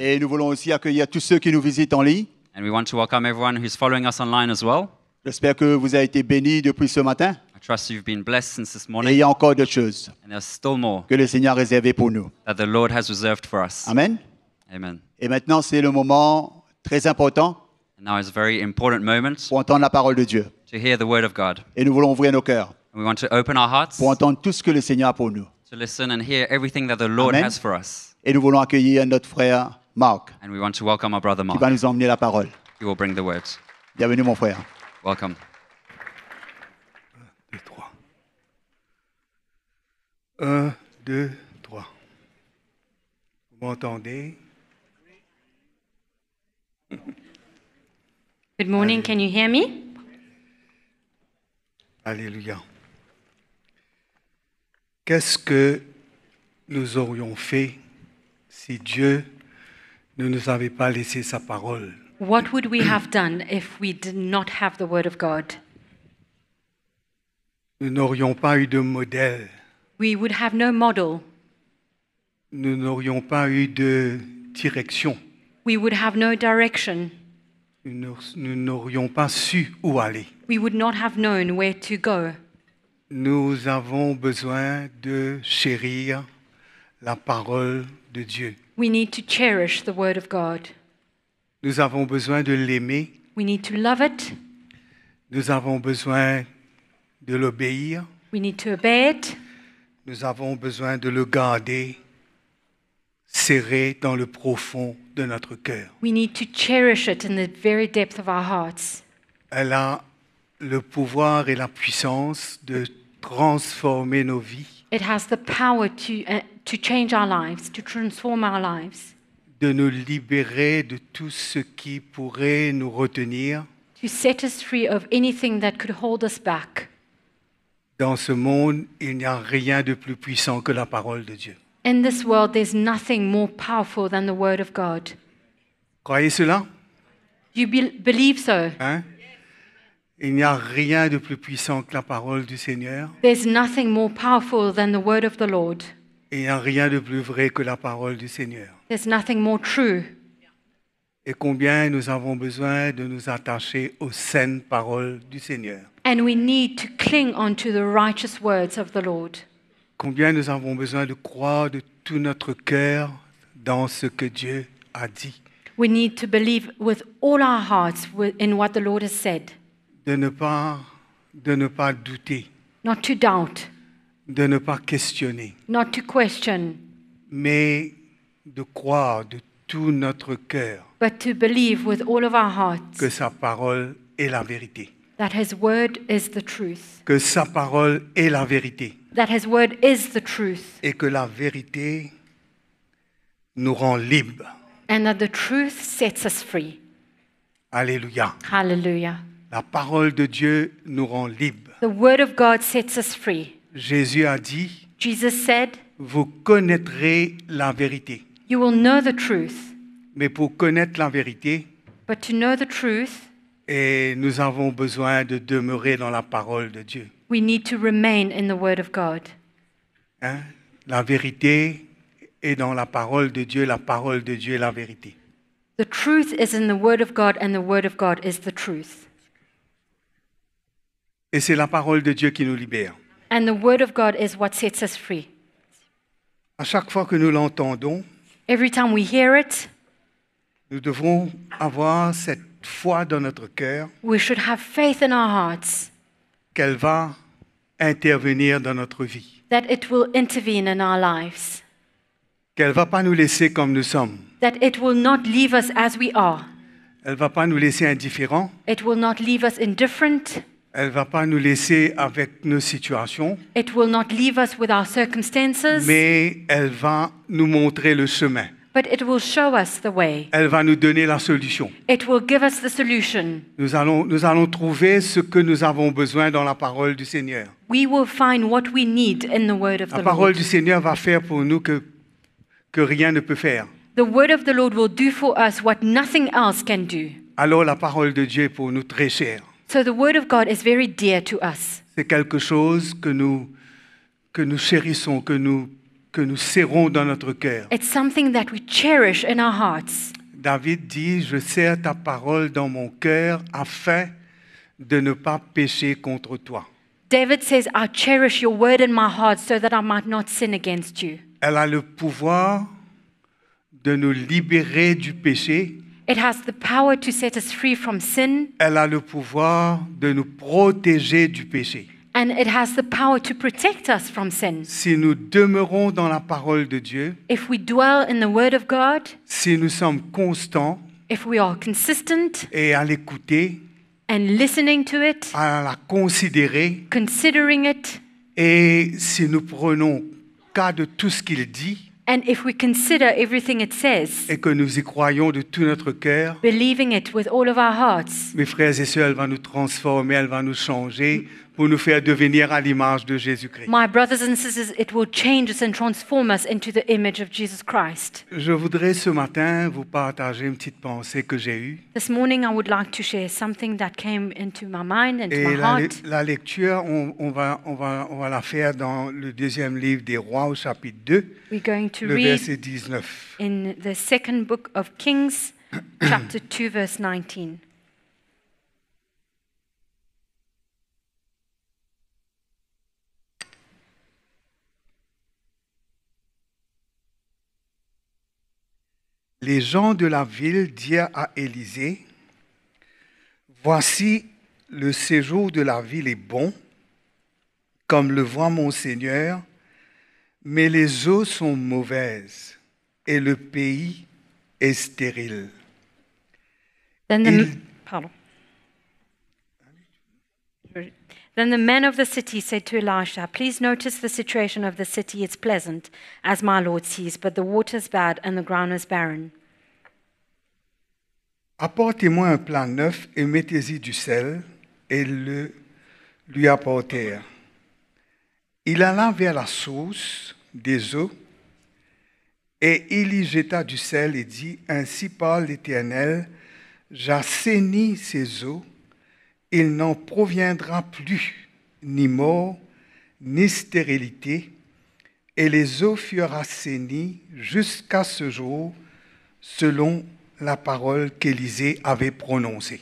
Et nous voulons aussi accueillir tous ceux qui nous visitent en ligne. And we want to welcome everyone who's following us online as well. J'espère que vous avez été bénis depuis ce matin. I trust you've been blessed since this Et il morning, y a encore d'autres choses and there's still more que le Seigneur a réservées pour nous. that the Lord has reserved for us. Amen. Amen. Et maintenant, c'est le moment très important And now is a very important moment pour entendre la parole de Dieu. to hear the word of God. Et nous voulons ouvrir nos cœurs And we want to open our hearts pour entendre tout ce que le Seigneur a pour nous. to listen and hear everything that the Lord Amen. has for us. Et nous voulons accueillir notre frère Marc And we want to welcome our brother qui Mark. va nous emmener la parole. He will bring the words. Bienvenue mon frère. Welcome. 2, 3. 1, 2, 3. Vous m'entendez? Good morning, can you hear me? Alléluia. Qu'est-ce que nous aurions fait si Dieu ne nous avait pas laissé sa parole? What would we have done if we did not have the Word of God? Nous n'aurions pas eu de modèle. We would have no model. Nous n'aurions pas eu de direction. We would have no direction. Nous n'aurions pas su où aller. We would not have known where to go. Nous avons besoin de chérir la parole de Dieu. We need to cherish the Word of God. Nous avons besoin de l'aimer. We need to love it. Nous avons besoin de l'obéir. We need to obey it. Nous avons besoin de le garder serré dans le profond de notre cœur. We need to cherish it in the very depth of our hearts. Elle a le pouvoir et la puissance de transformer nos vies, It has the power to change our lives, to transform our lives, de nous libérer de tout ce qui pourrait nous retenir. to set us free of anything that could hold us back. Dans ce monde, il n'y a rien de plus puissant que la parole de Dieu. In this world, there's nothing more powerful than the Word of God. Croyez cela? Do you believe so? Hein? Il n'y a rien de plus puissant que la parole du Seigneur. There's nothing more powerful than the Word of the Lord. Et il n'y a rien de plus vrai que la parole du Seigneur. There's nothing more true. Et combien nous avons besoin de nous attacher aux saines paroles du Seigneur. And we need to cling onto the righteous words of the Lord. Combien nous avons besoin de croire de tout notre cœur dans ce que Dieu a dit. We need to believe with all our hearts in what the Lord has said, De ne pas douter, not to doubt, de ne pas questionner, not to question, mais de croire de tout notre cœur but to believe with all of our hearts que sa parole est la vérité. that His Word is the truth, Que sa parole est la vérité. that His Word is the truth, Et que la vérité nous rend libres. and that the truth sets us free. Alléluia. Hallelujah. La parole de Dieu nous rend libres. The Word of God sets us free. Jésus a dit, Jesus said, vous connaîtrez la vérité. "You will know the truth." Mais pour connaître la vérité, But to know the truth, et nous avons besoin de demeurer dans la parole de Dieu. we need to remain in the Word of God. Hein? La vérité est dans la parole de Dieu est la vérité. The truth is in the Word of God, and the Word of God is the truth. Et c'est la parole de Dieu qui nous libère. And the Word of God is what sets us free. À chaque fois que nous l'entendons, Every time we hear it, nous devons avoir cette foi dans notre cœur we should have faith in our hearts qu'elle va intervenir dans notre vie. that it will intervene in our lives, Qu'elle ne va pas nous laisser comme nous sommes. that it will not leave us as we are. Elle ne va pas nous laisser indifférents. It will not leave us indifferent. Elle ne va pas nous laisser avec nos situations. It will not leave us with our circumstances, Mais elle va nous montrer le chemin. but it will show us the way. Elle va nous donner la solution. It will give us the solution. Nous allons trouver ce que nous avons besoin dans la parole du Seigneur. We will find what we need in the Word of La the parole Lord. du Seigneur va faire pour nous que rien ne peut faire. The Word of the Lord will do for us what nothing else can do. Alors la parole de Dieu est pour nous très chère. So the Word of God is very dear to us. C'est quelque chose que nous chérissons, que nous que nous serrons dans notre cœur. It's something that we cherish in our hearts. David dit, je serre ta parole dans mon cœur afin de ne pas pécher contre toi. David says, I cherish your word in my heart so that I might not sin against you. Elle a le pouvoir de nous libérer du péché. It has the power to set us free from sin, Elle a le pouvoir de nous protéger du péché. and it has the power to protect us from sin. Si nous demeurons dans la parole de Dieu, If we dwell in the word of God, si nous sommes constants if we are consistent et à l'écouter, and listening to it, à la considérer, considering it, et si nous prenons cas de tout ce qu'il dit and if we consider everything it says, et que nous y croyons de tout notre cœur, believing it with all of our hearts, mes frères et sœurs, elle va nous transformer, elle va nous changer pour nous faire devenir à l'image de Jésus-Christ. my brothers and sisters, it will change us and transform us into the image of Jesus Christ. Je voudrais ce matin vous partager une petite pensée que j'ai eue. This morning, I would like to share something that came into my mind and to Et my heart. la lecture, on va la faire dans le deuxième livre des Rois au chapitre 2, We're going to le read verset 19. in the second book of Kings, chapter 2, verse 19. Les gens de la ville dirent à Élisée, « Voici, le séjour de la ville est bon, comme le voit mon Seigneur, mais les eaux sont mauvaises et le pays est stérile. » Then Il- Then the men of the city said to Elisha, Please notice the situation of the city is pleasant, as my Lord sees, but the water is bad and the ground is barren. Apportez-moi un plat neuf et mettez-y du sel, et le lui apportèrent. Il alla vers la source des eaux, et il y jeta du sel et dit, Ainsi parle l'Éternel, j'assainis ces eaux, il n'en proviendra plus ni mort, ni stérilité, et les eaux furent assainies jusqu'à ce jour, selon la parole qu'Élisée avait prononcée.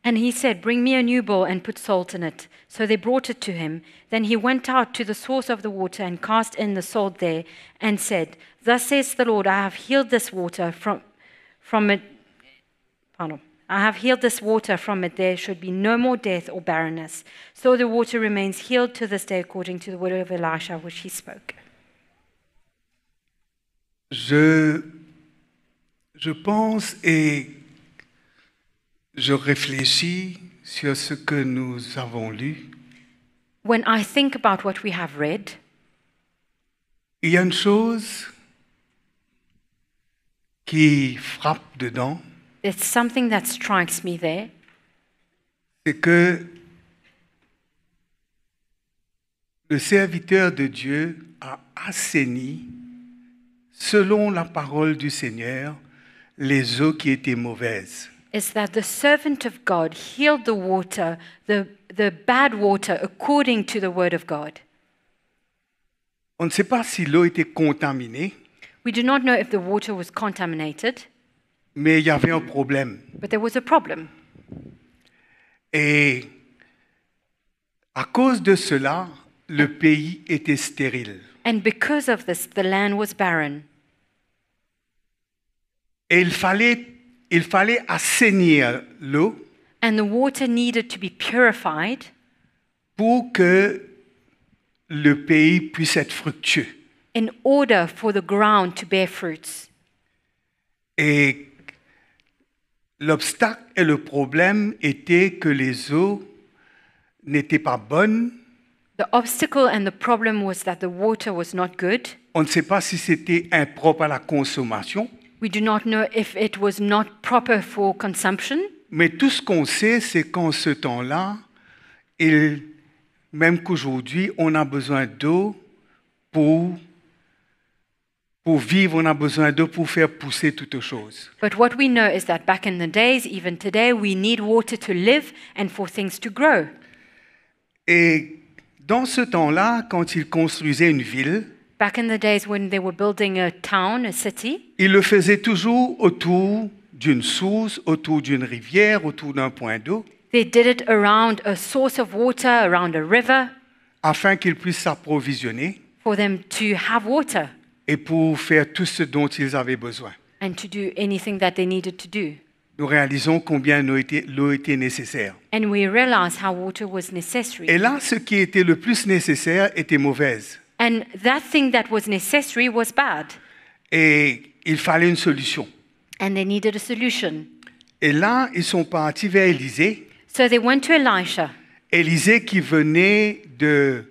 And he said, Bring me a new bowl and put salt in it. So they brought it to him. Then he went out to the source of the water and cast in the salt there and said, Thus says the Lord, I have healed this water from it. I have healed this water from it. There should be no more death or barrenness. So the water remains healed to this day according to the word of Elisha which he spoke. Je pense et je réfléchis sur ce que nous avons lu. When I think about what we have read, Il y a une chose qui frappe dedans, there's something that strikes me there. c'est que le serviteur de Dieu a assaini, selon la parole du Seigneur, les eaux qui étaient mauvaises. Is that the servant of God healed the water, the bad water, according to the word of God. On ne sait pas si l'eau était contaminée, We do not know if the water was contaminated, mais il y avait un problème. but there was a problem. Et à cause de cela, le pays était stérile. And because of this, the land was barren. Et il fallait assainir l'eau And the water needed to be purified pour que le pays puisse être fructueux. in order for the ground to bear fruits. Et l'obstacle et le problème était que les eaux n'étaient pas bonnes. The obstacle and the problem was that the water was not good. On ne sait pas si c'était impropre à la consommation, We do not know if it was not proper for consumption. mais tout ce qu'on sait, c'est qu'en ce temps-là, même qu'aujourd'hui, on a besoin d'eau pour vivre, on a besoin d'eau pour faire pousser toutes choses. But what we know is that back in the days, even today, we need water to live and for things to grow. Et dans ce temps-là, quand ils construisaient une ville, Back in the days when they were building a town, a city, ils le faisaient toujours autour d'une source, autour d'une rivière, autour d'un point d'eau, they did it around a source of water, around a river, afin qu'ils puissent s'approvisionner for them to have water et pour faire tout ce dont ils avaient besoin. and to do anything that they needed to do. Nous réalisons combien l'eau était nécessaire. And we realized how water was necessary. Et là, ce qui était le plus nécessaire était mauvaise. And that thing that was necessary was bad. Et il fallait une solution. And they needed a solution. Et là, ils sont partis vers Élisée. So they went to Elisha. Élisée qui venait de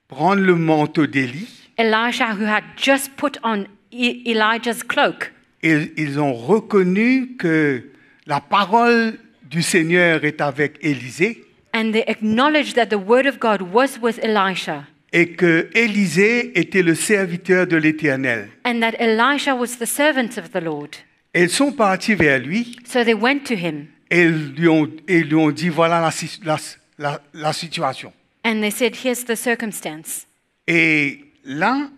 prendre le manteau d'Élie. Elisha, who had just put on Elijah's cloak. Et ils ont reconnu que la parole du Seigneur est avec Élisée And they acknowledged that the word of God was with Elisha. et que Élisée était le serviteur de l'Éternel. And that Elisha was the servant of the Lord. Et ils sont partis vers lui So they went to him. et lui ont dit voilà la situation. And they said, here's the circumstance. Et là,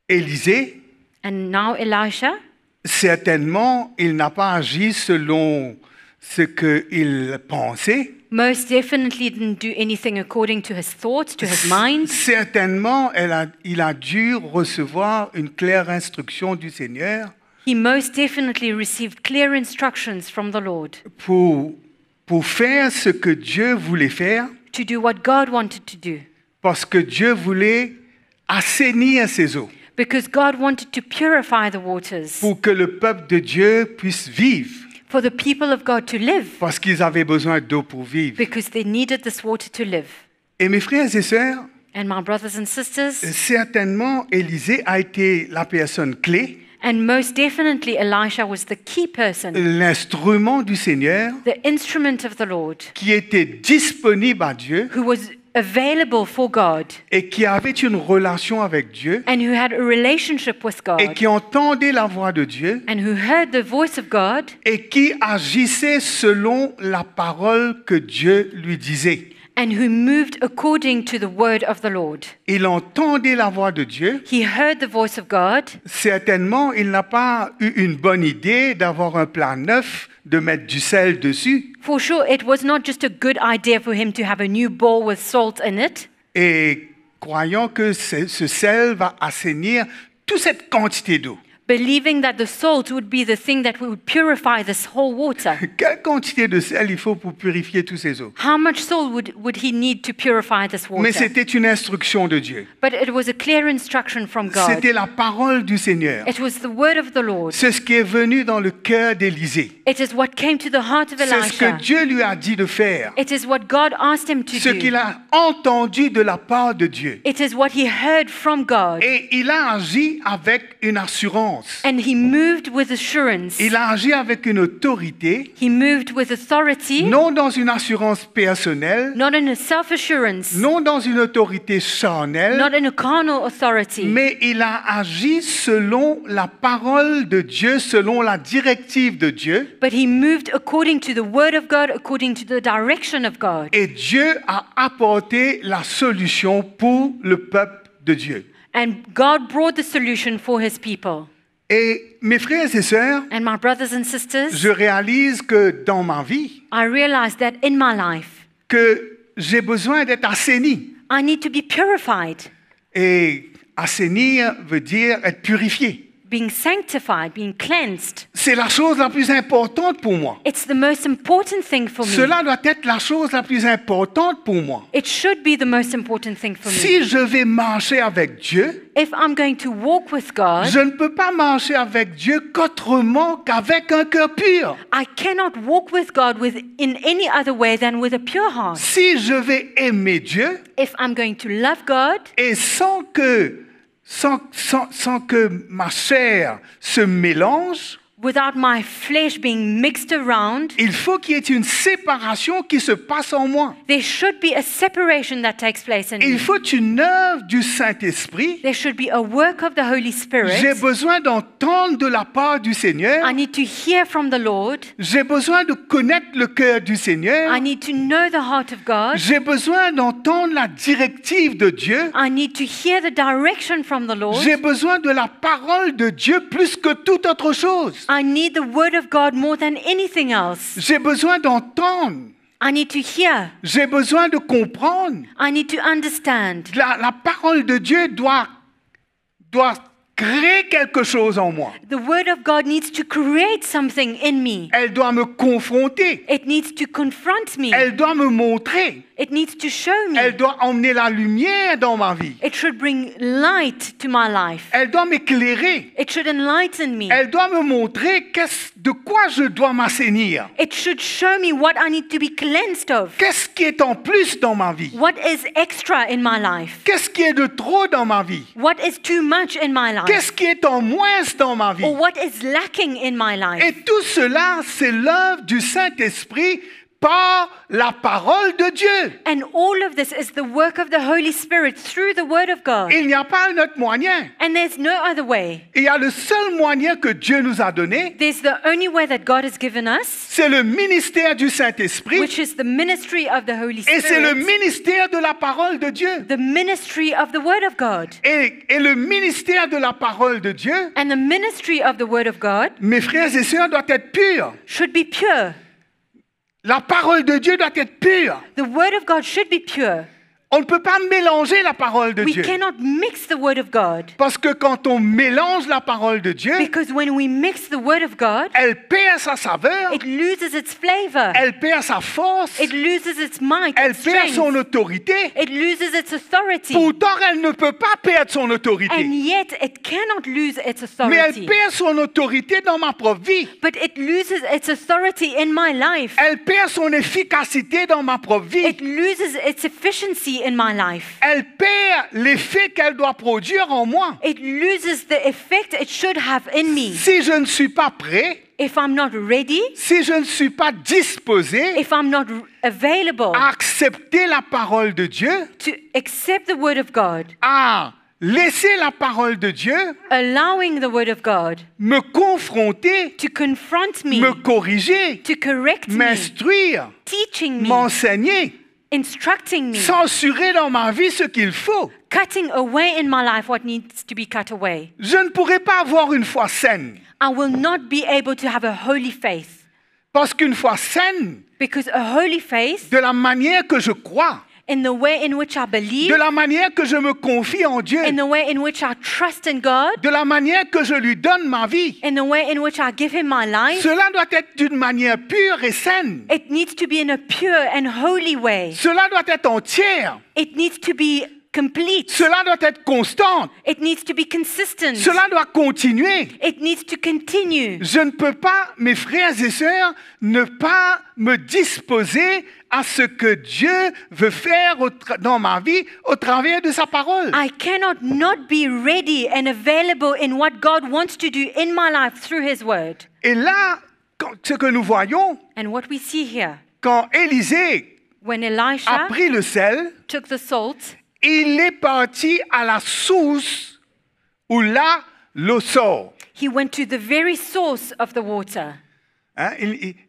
Élisée, And now Elisha, certainement, il n'a pas agi selon ce qu'il pensait. most definitely didn't do anything according to his thoughts, to his mind. Certainement, il a dû recevoir une claire instruction du Seigneur He most definitely received clear instructions from the Lord pour faire ce que Dieu voulait faire, to do what God wanted to do. parce que Dieu voulait assainir ses eaux, Because God wanted to purify the waters pour que le peuple de Dieu puisse vivre, for the people of God to live, parce qu'ils avaient besoin d'eau pour vivre. because they needed this water to live. Et mes frères et sœurs, And my brothers and sisters, certainement, Élisée a été la personne clé, and most definitely Elisha was the key person, l'instrument du Seigneur the instrument of the Lord, qui était disponible à Dieu who was available for God et qui avait une relation avec Dieu and who had a relationship with et God qui entendait la voix de Dieu and who heard the voice of God et qui agissait selon la parole que Dieu lui disait. and who moved according to the word of the Lord. Il entendait la voix de Dieu. He heard the voice of God. Certainement, il n'a pas eu une bonne idée d'avoir un plat neuf, de mettre du sel dessus. For sure, it was not just a good idea for him to have a new bowl with salt in it, Et croyant que ce sel va assainir toute cette quantité d'eau. believing that the salt would be the thing that would purify this whole water. Quelle quantité de sel il faut pour purifier toutes ces eaux? How much salt would he need to purify this Mais water? c'était une instruction de Dieu. But it was a clear instruction from God. C'était la parole du Seigneur. It was the word of the Lord. C'est ce qui est venu dans le cœur d'Élisée. It is what came to the heart of C'est ce que Elisha. Dieu lui a dit de faire. It is what God asked him to Ce qu'il do. a entendu de la part de Dieu. It is what he heard from God. Et il a agi avec une assurance. And he moved with assurance. Il a agi avec une autorité, He moved with authority, non dans une assurance personnelle, not in a self-assurance, non dans une autorité charnelle, not in a carnal authority, mais il a agi selon la parole de Dieu, selon la directive de Dieu. but he moved according to the word of God, according to the direction of God. Et Dieu a apporté la solution pour le peuple de Dieu. And God brought the solution for his people. Et mes frères et sœurs, And my brothers and sisters, je réalise que dans ma vie, I realized that in my life, que j'ai besoin d'être assaini. I need to be purified. Et assainir veut dire être purifié. Being sanctified, being cleansed. C'est la chose la plus importante pour moi. It's the most important thing for me. Cela doit être la chose la plus importante pour moi. It should be the most important thing for me. Si je vais marcher avec Dieu, If I'm going to walk with God, je ne peux pas marcher avec Dieu qu'autrement qu'avec un cœur pur. I cannot walk with God in any other way than with a pure heart. Si je vais aimer Dieu If I'm going to love God et sans que ma chair se mélange, without my flesh being mixed around. Il faut qu'il y ait une séparation qui se passe en moi. There should be a separation that takes place in Il me. faut une œuvre du Saint-Esprit. There should be a work of the Holy J'ai Spirit. besoin d'entendre de la part du Seigneur. I need to hear from the Lord. J'ai besoin de connaître le cœur du Seigneur. I need to know the heart of God. J'ai besoin d'entendre la directive de Dieu. I need to hear the direction from the Lord. J'ai besoin de la parole de Dieu plus que toute autre chose. I need the word of God more than anything else. J'ai besoin d'entendre. I need to hear. J'ai besoin de comprendre. I need to understand. La parole de Dieu doit créer quelque chose en moi. The word of God needs to create something in me. Elle doit me confronter. It needs to confront me. Elle doit me montrer. It needs to show me. Elle doit emmener la lumière dans ma vie. It should bring light to my life. Elle doit m'éclairer. It should enlighten me. Elle doit me montrer de quoi je dois m'assainir. It should show me what I need to be cleansed of. Qu'est-ce qui est en plus dans ma vie? What is extra in my life? Qu'est-ce qui est de trop dans ma vie? What is too much in my life? Qu'est-ce qui est en moins dans ma vie? Or what is lacking in my life? Et tout cela, c'est l'œuvre du Saint-Esprit par la parole de Dieu. And all of this is the work of the Holy Spirit through the Word of God. Il n'y a pas un autre moyen. And there's no other way. Il y a le seul moyen que Dieu nous a donné, There's the only way that God has given us, c'est le ministère du Saint-Esprit which is the ministry of the Holy et c'est le Spirit, ministère de la parole de Dieu. the ministry of the Word of God. Et le ministère de la parole de Dieu, And the ministry of the Word of God mes frères et sœurs, doit être pur. should be pure. La parole de Dieu doit être pure. The Word of God should be pure. On ne peut pas mélanger la parole de We Dieu. cannot mix the Word of God. Parce que quand on mélange la parole de Dieu, Because when we mix the Word of God, elle perd sa saveur, it loses its flavor. elle perd sa force, It loses its might, elle its perd son strength. autorité. It loses its authority. Pourtant, elle ne peut pas perdre son And autorité. yet it cannot lose its Mais elle authority. perd son autorité dans ma propre vie. But it loses its authority in my life. Elle perd son efficacité dans ma propre vie. It loses its efficiency in my life. Elle perd l'effet qu'elle doit produire en moi. It loses the effect it should have in me. Si je ne suis pas prêt, If I'm not ready, si je ne suis pas disposé if I'm not available à accepter la parole de Dieu, to accept the Word of God, à laisser la parole de Dieu allowing the Word of God me confronter, to confront me, me corriger, to correct me, m'instruire, teaching me, m'enseigner, instructing me, censurer dans ma vie ce qu'il faut. cutting away in my life what needs to be cut away. Je ne pourrai pas avoir une foi saine. I will not be able to have a holy faith, Parce qu'une foi saine, because a holy faith, de la manière que je crois, in the way in which I believe, de la manière que je me confie en Dieu, in the way in which I trust in God, de la manière que je lui donne ma vie, in the way in which I give Him my life, cela doit être d'une manière pure et saine. it needs to be in a pure and holy way. Cela doit être entière. It needs to be complete. Cela doit être constant. It needs to be consistent. Cela doit continuer. It needs to continue. Je ne peux pas, mes frères et sœurs, ne pas me disposer à ce que Dieu veut faire dans ma vie au travers de sa parole. I cannot not be ready and available in what God wants to do in my life through His Word. Et là, ce que nous voyons, And what we see here, quand Élisée when a Elisha pris le sel, took the salt, il est parti à la source où là, l'eau sort. he went to the very source of the water. Hein,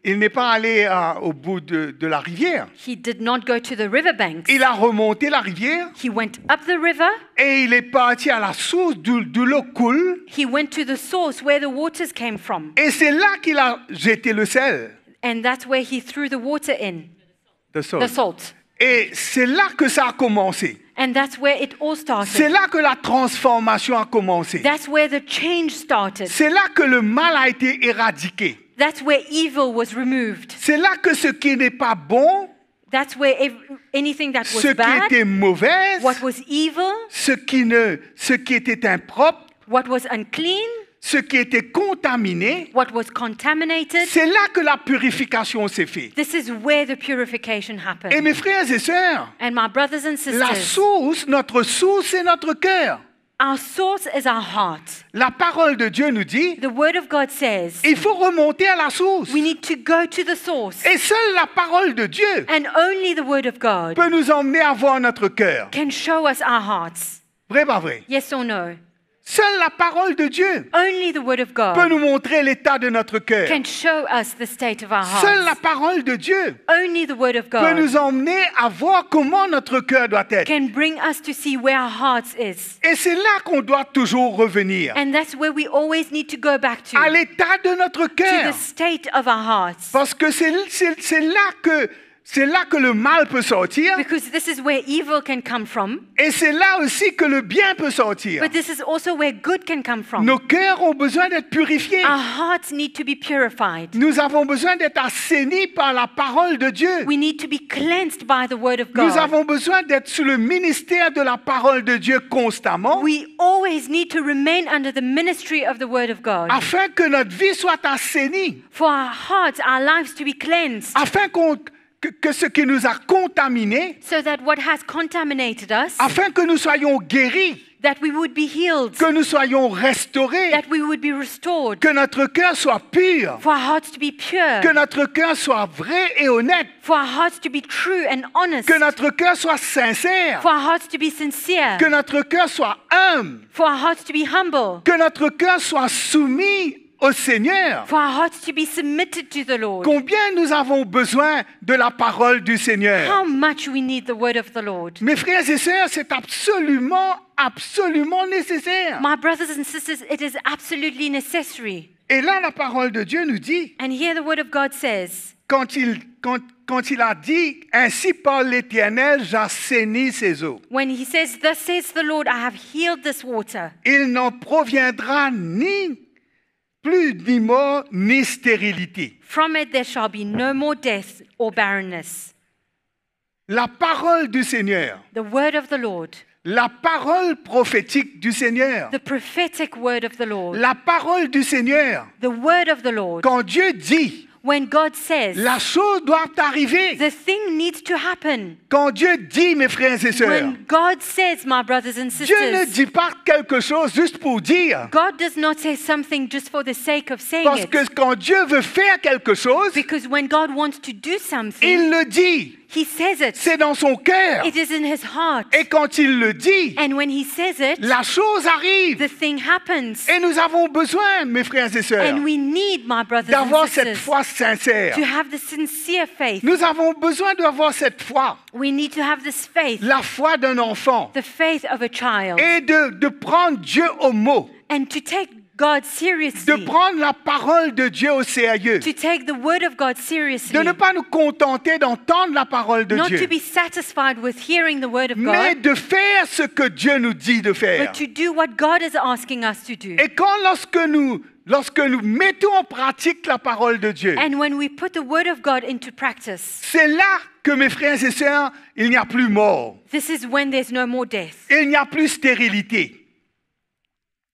il n'est pas allé au bout de la rivière. He did not go to the riverbanks. Il a remonté la rivière He went up the river. et il est parti à la source d'où l'eau coule. He went to the source where the waters came from. Et c'est là qu'il a jeté le sel. And that's where he threw the water in, The salt. the salt. Et c'est là que ça a commencé. And that's where it all C'est started. là que la transformation a commencé. That's where the change started. C'est là que le mal a été éradiqué. That's where evil was removed. C'est là que ce qui n'est pas bon, That's where anything that ce was qui bad, était mauvais, what was evil, ce qui était impropre, what was unclean, ce qui était contaminé, what was contaminated, c'est là que la purification s'est faite. this is where the purification Et happened. mes frères et sœurs, And my brothers and la sisters, source, notre source, c'est notre cœur. Our source is our heart. La parole de Dieu nous dit, The word of God says il faut remonter à la source. we need to go to the source. Et seule la parole de Dieu And only the word of God peut nous emmener à voir notre cœur. can show us our hearts. Vrai, pas vrai? Yes or no? Seule la parole de Dieu Only the word of peut God nous montrer l'état de notre cœur. can show us the state of our Seule la hearts. parole de Dieu Only the word of peut God nous emmener à voir comment notre cœur doit être. can bring us to see where our hearts is. Et c'est là qu'on doit toujours revenir. And that's where we always need to go back À to l'état de notre the cœur. state of our hearts. Parce que c'est là que le mal peut sortir. Because this is where evil can come from, Et c'est là aussi que le bien peut sortir. but this is also where good can come from. Nos cœurs ont besoin d'être purifiés. Our hearts need to be purified. Nous avons besoin d'être assainis par la parole de Dieu. We need to be cleansed by the word of Nous God. avons besoin d'être sous le ministère de la parole de Dieu constamment, We always need to remain under the ministry of the word of God. afin que notre vie soit assainie, For our hearts, our lives to be cleansed, afin que ce qui nous a contaminés, so that what has contaminated us, afin que nous soyons guéris, that we would be healed, que nous soyons restaurés, that we would be restored, que notre cœur soit pur, for our hearts to be pure, que notre cœur soit vrai et honnête, for our hearts to be true and honest, que notre cœur soit sincère, for our hearts to be sincere, que notre cœur soit humble, for our hearts to be humble, que notre cœur soit soumis au Seigneur. for our hearts to be submitted to the Lord. Combien nous avons besoin de la parole du Seigneur. How much we need the word of the Lord. Mes frères et sœurs, c'est absolument nécessaire. My brothers and sisters, it is absolutely necessary. Et là, la parole de Dieu nous dit, And here the word of God says, quand il a dit, ainsi parle l'Éternel, j'assainis ses eaux. when he says, thus says the Lord, I have healed this water. Il n'en proviendra ni mort, ni stérilité. From it there shall be no more death or barrenness. La parole du Seigneur, The word of the Lord, la parole prophétique du Seigneur, the prophetic word of the Lord, la parole du Seigneur, the word of the Lord. quand Dieu dit, When God says, la chose doit arriver. the thing needs to happen. Quand Dieu dit, mes frères et sœurs, When God says, my brothers and Dieu ne sisters, dit pas quelque chose juste pour dire. God does not say something just for the sake of saying Parce it. que quand Dieu veut faire quelque chose, Because when God wants to do something, il le dit. he says it. C'est dans son cœur. It is in his heart. Et quand il le dit, And when he says it, la chose arrive. the thing happens. Et nous avons besoin, mes frères et sœurs, And we need, my brothers and d'avoir cette sisters, foi sincère. to have the sincere faith. Nous avons besoin d'avoir cette foi, We need to have this faith, la foi d'un enfant, the faith of a child, et de prendre Dieu au mot, and to take God de seriously, prendre la parole de Dieu au sérieux, to take the word of God de seriously, ne pas nous contenter d'entendre la parole de not Dieu, to be satisfied with hearing the word of mais God, de faire ce que Dieu nous dit de faire. but to do what God is asking us to do. Et lorsque nous mettons en pratique la parole de Dieu, And when we put the word of God into practice, c'est là que, mes frères et sœurs, il n'y a plus mort, this is when there's no more death, il n'y a plus stérilité.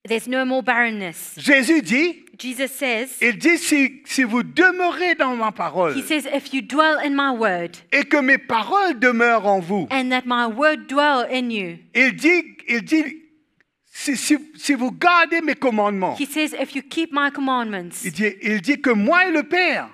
there's no more barrenness. Jésus dit, Jesus says, il dit, si vous demeurez dans ma parole he says, if you dwell in my word, et que mes paroles demeurent en vous, and that my word dwell in you, il dit, si vous gardez mes commandements, he says, if you keep my commandments, il dit que moi et le Père,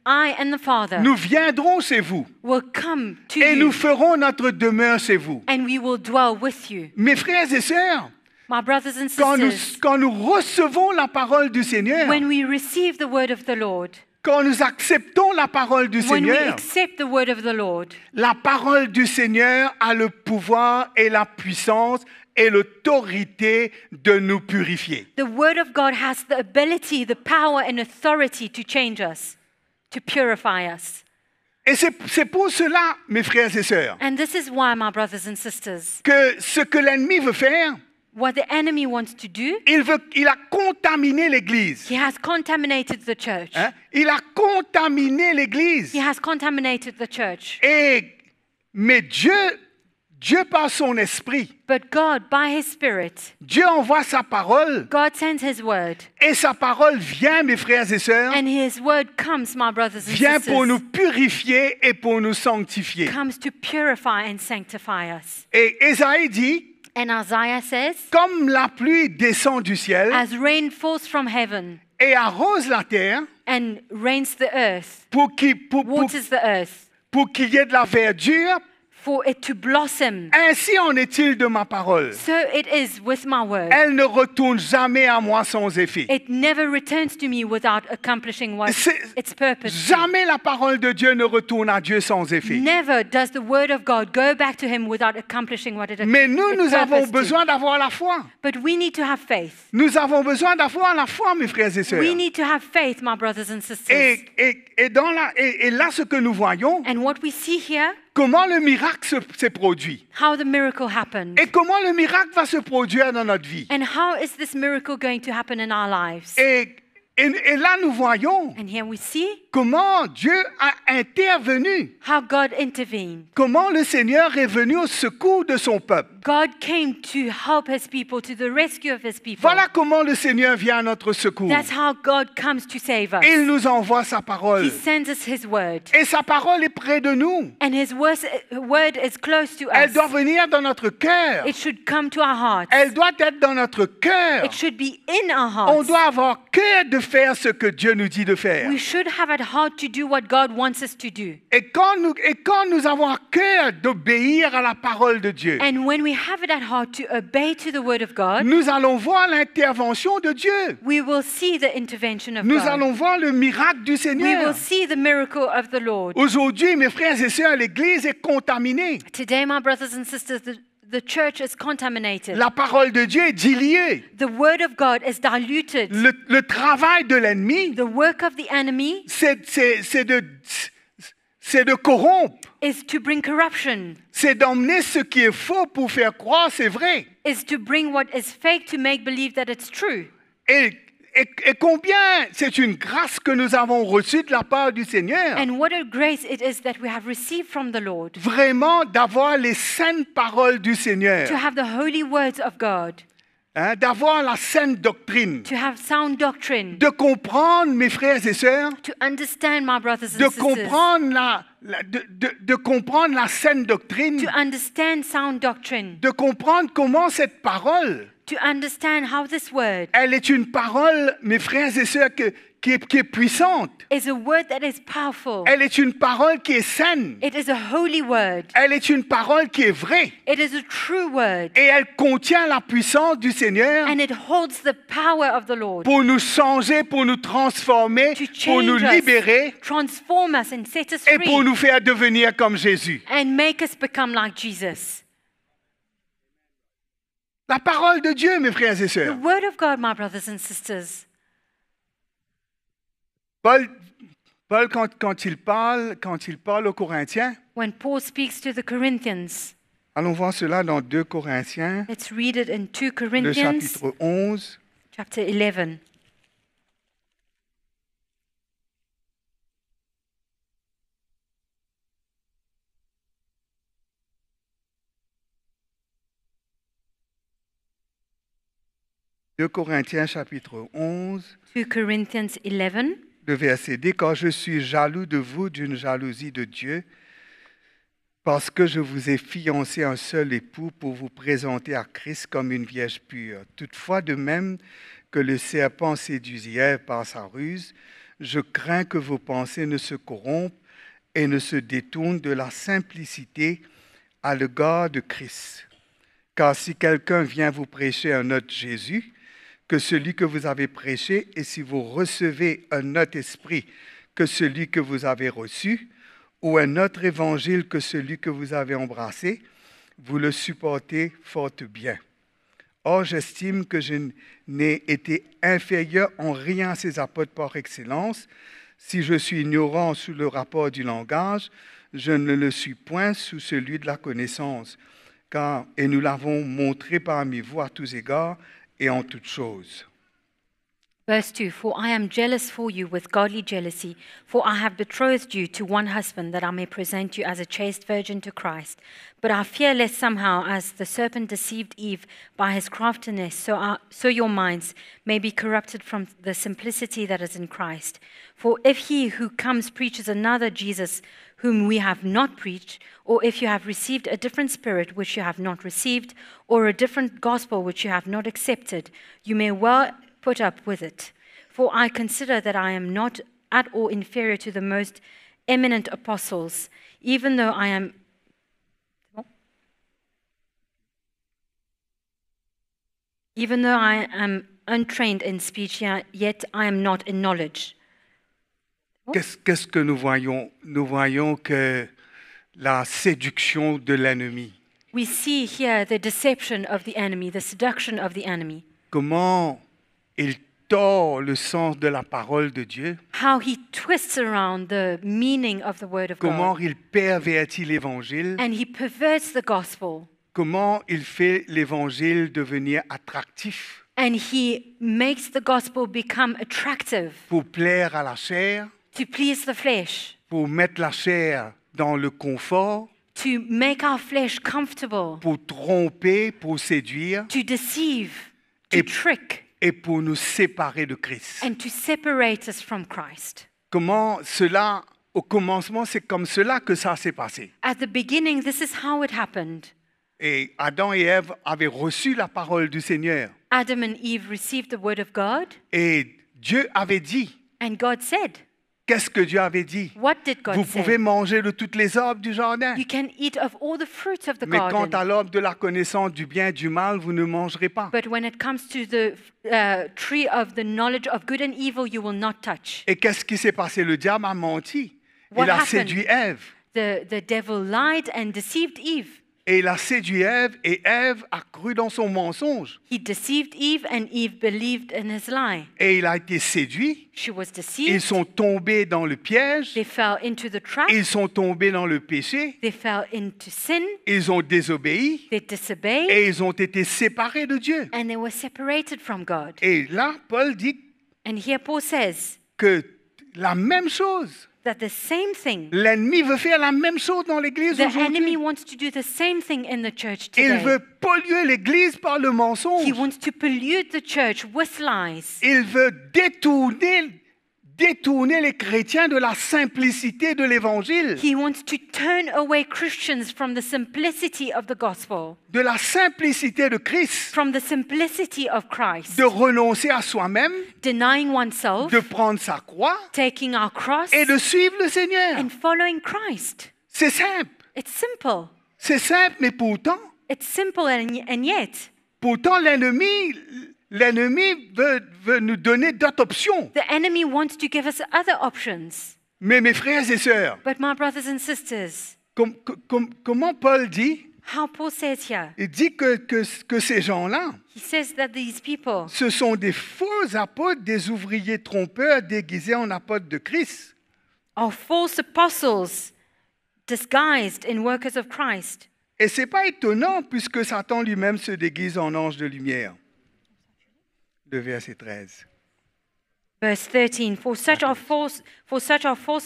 I and the Father nous viendrons chez vous will come to et nous you, ferons notre demeure chez vous. and we will dwell with you. Mes frères et sœurs, My brothers and quand sisters, nous recevons la parole du Seigneur, when we receive the word of the Lord, quand nous acceptons la parole du when we Seigneur, accept the word of the Lord, la parole du Seigneur a le pouvoir et la puissance et l'autorité de nous purifier. the word of God has the ability, the power, and authority to change us, to purify us. Et c'est pour cela, mes frères et sœurs, And this is why, my brothers and sisters, que ce que l'ennemi veut faire, what the enemy wants to do, il a contaminé l'Église. he has contaminated the church. Hein? Il a contaminé l'Église. He has contaminated the church. Mais Dieu par son esprit, But God, by his Spirit, Dieu envoie sa parole God sends his word, et sa parole vient, mes frères et sœurs, and his word comes, my brothers and vient pour nous sisters, purifier et pour nous sanctifier. comes to purify and sanctify us. Et Ésaïe dit, And Isaiah says, comme la pluie descend du ciel as rain falls from heaven et arrose la terre and rains the earth, pour waters the earth, qu'il y ait de la verdure, for it to blossom, ainsi en est-il de ma parole. so it is with my word. Elle ne retourne jamais à moi sans effet. It never returns to me without accomplishing what C'est- its purpose. Jamais la parole de Dieu ne retourne à Dieu sans effet. Never does the word of God go back to him without accomplishing what it Mais nous, its nous avons purpose to. besoin d'avoir la foi. But we need to have faith. Nous avons besoin d'avoir la foi, mes frères et sœurs. We need to have faith, my brothers and sisters. Et là, ce que nous voyons, And what we see here, comment le miracle s'est produit. how the miracle happened. Et comment le miracle va se produire dans notre vie. And how is this miracle going to happen in our lives? Et là, nous voyons And here we see comment Dieu a intervenu. how God intervened. Comment le Seigneur est venu au secours de son peuple. God came to help his people, to the rescue of his people. Voilà comment le Seigneur vient à notre secours. That's how God comes to save us. Il nous envoie sa parole. He sends us his word. Et sa parole est près de nous. And his word is close to Elle us. doit venir dans notre cœur. It should come to our hearts. Elle doit être dans notre cœur. It should be in our On hearts. doit avoir cœur de faire ce que Dieu nous dit de faire. We should have at heart to do what God wants us to do. Et quand nous avons à cœur d'obéir à la parole de Dieu, And when we have it at heart to obey to the word of God, nous allons voir l'intervention de Dieu. we will see the intervention of Nous God. allons voir le miracle du We Seigneur. will see the miracle of the Lord. Aujourd'hui, mes frères et sœurs, l'Église est contaminée. Today, my brothers and sisters, the church is contaminated. La parole de Dieu est diluée. The word of God is diluted. Le travail de l'ennemi, The work of the enemy c'est de corrompre. is to bring corruption, C'est d'emmener ce qui est faux pour faire croire c'est vrai. is to bring what is fake to make believe that it's true. Et combien c'est une grâce que nous avons reçue de la part du Seigneur. And what a grace it is that we have received from the Lord, Vraiment d'avoir les saintes paroles du Seigneur. to have the holy words of God, Hein, d'avoir la sainte doctrine. to have sound doctrine, De comprendre, mes frères et sœurs, to understand, my brothers de and sisters, comprendre de comprendre la sainte doctrine, to understand sound doctrine, de comprendre comment cette parole, to understand how this word elle est une parole, mes frères et sœurs, qui est puissante. is a word that is powerful. Elle est une parole qui est saine. It is a holy word. Elle est une parole qui est vraie. It is a true word. Et elle contient la puissance du Seigneur And it holds the power of the Lord pour nous changer, pour nous transformer, to pour nous change us, libérer transform us and set us et pour free nous faire devenir comme Jésus. and make us become like Jesus. La parole de Dieu, mes frères et The sœurs. word of God, my brothers and sisters. Paul, quand il parle aux Corinthiens, When Paul speaks to the Corinthians, allons voir cela dans 2 Corinthiens, let's read it in 2 le Corinthians chapitre 11. chapter 11. Deux Corinthiens chapitre 11, 2 Corinthians 11. le verset D. Car je suis jaloux de vous d'une jalousie de Dieu, parce que je vous ai fiancé un seul époux pour vous présenter à Christ comme une vierge pure. Toutefois, de même que le serpent séduisit Ève par sa ruse, je crains que vos pensées ne se corrompent et ne se détournent de la simplicité à l'égard de Christ. Car si quelqu'un vient vous prêcher un autre Jésus que celui que vous avez prêché, et si vous recevez un autre esprit que celui que vous avez reçu, ou un autre évangile que celui que vous avez embrassé, vous le supportez fort bien. Or, j'estime que je n'ai été inférieur en rien à ces apôtres par excellence. Si je suis ignorant sous le rapport du langage, je ne le suis point sous celui de la connaissance, car, et nous l'avons montré parmi vous à tous égards et en toutes choses. Verse 2, For I am jealous for you with godly jealousy, for I have betrothed you to one husband, that I may present you as a chaste virgin to Christ. But I fear lest somehow, as the serpent deceived Eve by his craftiness, so your minds may be corrupted from the simplicity that is in Christ. For if he who comes preaches another Jesus, whom we have not preached, or if you have received a different spirit which you have not received, or a different gospel which you have not accepted, you may well put up with it. For I consider that I am not at all inferior to the most eminent apostles, even though I am untrained in speech, yet I am not in knowledge. Qu'est-ce que nous voyons? Nous voyons que la séduction de l'ennemi. We see here the deception of the enemy, the seduction of the enemy. Comment il tord le sens de la parole de Dieu. How he twists around the meaning of the word of Comment God. il pervertit l'évangile. And he perverts the gospel. Comment il fait l'évangile devenir attractif And he makes the gospel become attractive pour plaire à la chair, to please the flesh, pour mettre la chair dans le confort, to make our flesh comfortable, pour tromper, pour séduire to deceive, to Et- trick, et pour nous séparer de Christ. and to separate us from Christ. Comment cela, au commencement, c'est comme cela que ça s'est passé. At the beginning, this is how it happened. Et Adam et Ève avaient reçu la parole du Seigneur. Adam and Eve received the word of God, Et Dieu avait dit, and God said, qu'est-ce que Dieu avait dit? what did God Vous say? pouvez manger de toutes les arbres du jardin. You can eat of all the fruits of the Mais quant garden. à l'arbre de la connaissance du bien et du mal, vous ne mangerez pas. But when it comes to the tree of the knowledge of good and evil, you will not touch. Et qu'est-ce qui s'est passé? Le diable a menti. What Il a happened? séduit Ève. The devil lied and deceived Eve. Et il a séduit Ève et Ève a cru dans son mensonge. He deceived Eve and Eve believed in his lie. Et il a été séduit. She was Ils deceived. sont tombés dans le piège. They fell into the trap. Ils sont tombés dans le péché. They fell into sin. Ils ont désobéi. They disobeyed. Et ils ont été séparés de Dieu. And they were separated from God. Et là, Paul dit And here Paul says que la même chose, that the same thing, l'ennemi veut faire la même chose dans l'Église the enemy aujourd'hui. wants to do the same thing in the church Il today. veut polluer l'Église par le mensonge. He wants to pollute the church with lies. Il veut détourner les chrétiens de la simplicité de l'Évangile, He wants to turn away Christians from the simplicity of the gospel, de la simplicité de Christ, from the simplicity of Christ, de renoncer à soi-même, denying oneself, de prendre sa croix taking our cross, et de suivre le Seigneur. and following Christ. C'est simple. It's simple. C'est simple, mais pourtant And yet, l'ennemi veut nous donner d'autres options. the enemy wants to give us other options. Mais mes frères et sœurs, But my brothers and sisters, comment Paul dit? how Paul says here, Il dit que ces gens-là, he says that these people, ce sont des faux apôtres, des ouvriers trompeurs déguisés en apôtres de Christ. are false apostles disguised in workers of Christ. Et ce n'est pas étonnant puisque Satan lui-même se déguise en ange de lumière. Le verset 13. Verse 13, for such are false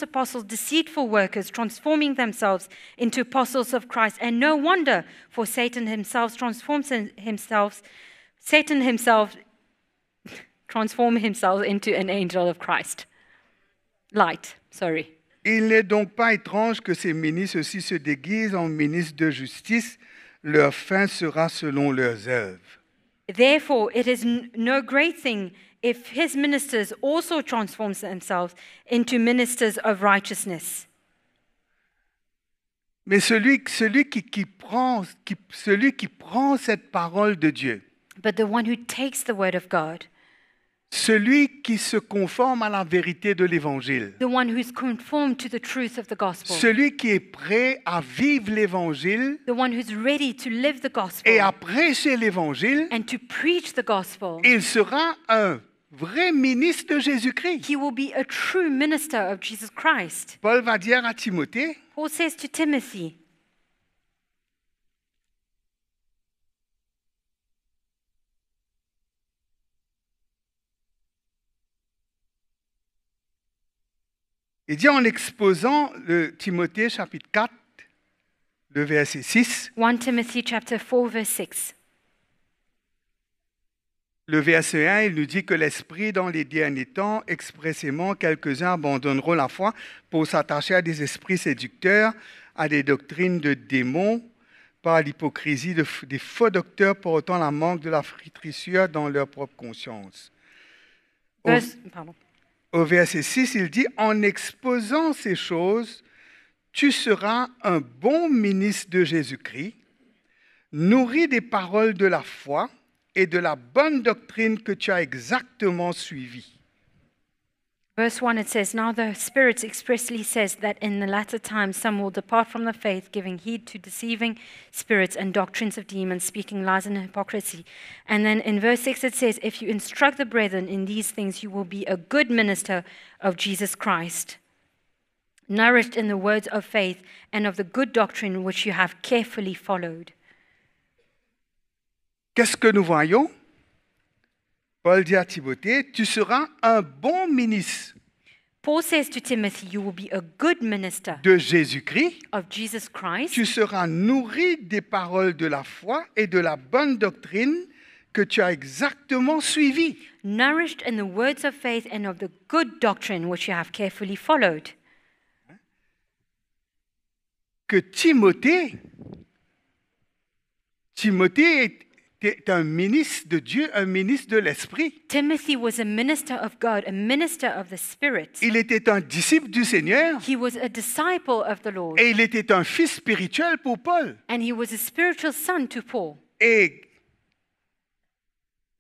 apostles, deceitful workers, transforming themselves into apostles of Christ. And no wonder, for Satan himself transforms himself into an angel of Christ. Light, sorry. Il n'est donc pas étrange que ces ministres aussi se déguisent en ministres de justice. Leur fin sera selon leurs œuvres. Therefore, it is no great thing if his ministers also transform themselves into ministers of righteousness. Mais celui qui prend cette parole de Dieu, But the one who takes the word of God, celui qui se conforme à la vérité de l'Évangile, the one who's conformed to the truth of the gospel, celui qui est prêt à vivre l'Évangile the one who's ready to live the gospel et à prêcher l'Évangile, and to preach the gospel, il sera un vrai ministre de Jésus-Christ. he will be a true minister of Jesus Christ. Paul va dire à Timothée, Paul says to Timothy, Il dit en exposant le Timothée chapitre 4, le verset 6, 1 Timothy chapter 4, verse 6. le verset 1, il nous dit que l'Esprit, dans les derniers temps, expressément, quelques-uns abandonneront la foi pour s'attacher à des esprits séducteurs, à des doctrines de démons, par l'hypocrisie des faux docteurs portant la manque de la flétrissure dans leur propre conscience. Au verset 6, il dit « En exposant ces choses, tu seras un bon ministre de Jésus-Christ, nourri des paroles de la foi et de la bonne doctrine que tu as exactement suivie. » Verse 1, it says, Now the Spirit expressly says that in the latter times some will depart from the faith, giving heed to deceiving spirits and doctrines of demons, speaking lies and hypocrisy. And then in verse 6 it says, If you instruct the brethren in these things, you will be a good minister of Jesus Christ, nourished in the words of faith and of the good doctrine which you have carefully followed. Qu'est-ce que nous voyons? Paul dit à Timothée, tu seras un bon ministre Paul says to Timothy, you will be a good minister de Jésus-Christ, of Jesus Christ. tu seras nourri des paroles de la foi et de la bonne doctrine que tu as exactement suivies. Nourished in the words of faith and of the good doctrine which you have carefully followed. Que Timothée est un ministre de Dieu, un ministre de l'Esprit. Timothy was a minister of God, a minister of the Spirit. Il était un disciple du Seigneur He was a disciple of the Lord, et il était un fils spirituel pour Paul. and he was a spiritual son to Paul. Et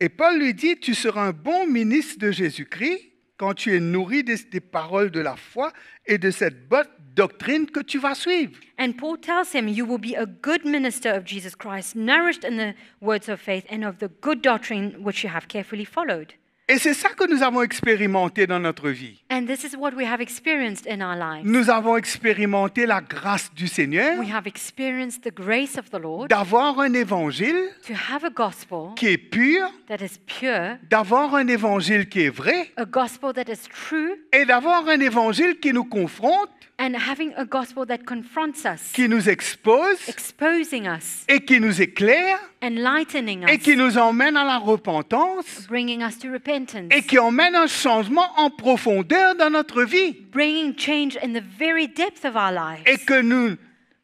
Paul lui dit, tu seras un bon ministre de Jésus-Christ quand tu es nourri des paroles de la foi et de cette bonne doctrine que tu vas suivre. And Paul tells him, you will be a good minister of Jesus Christ, nourished in the words of faith and of the good doctrine which you have carefully followed. Et c'est ça que nous avons expérimenté dans notre vie. And this is what we have experienced in our lives. Nous avons expérimenté la grâce du Seigneur We have experienced the grace of the Lord d'avoir un évangile to have a gospel qui est pur, that is pure, d'avoir un évangile qui est vrai a gospel that is true, et d'avoir un évangile qui nous confronte, and having a gospel that confronts us, qui nous expose exposing us, et qui nous éclaire enlightening et us, qui nous emmène à la repentance bringing us to repentance, et qui emmène un changement en profondeur dans notre vie. bringing change in the very depth of our lives, Et que nous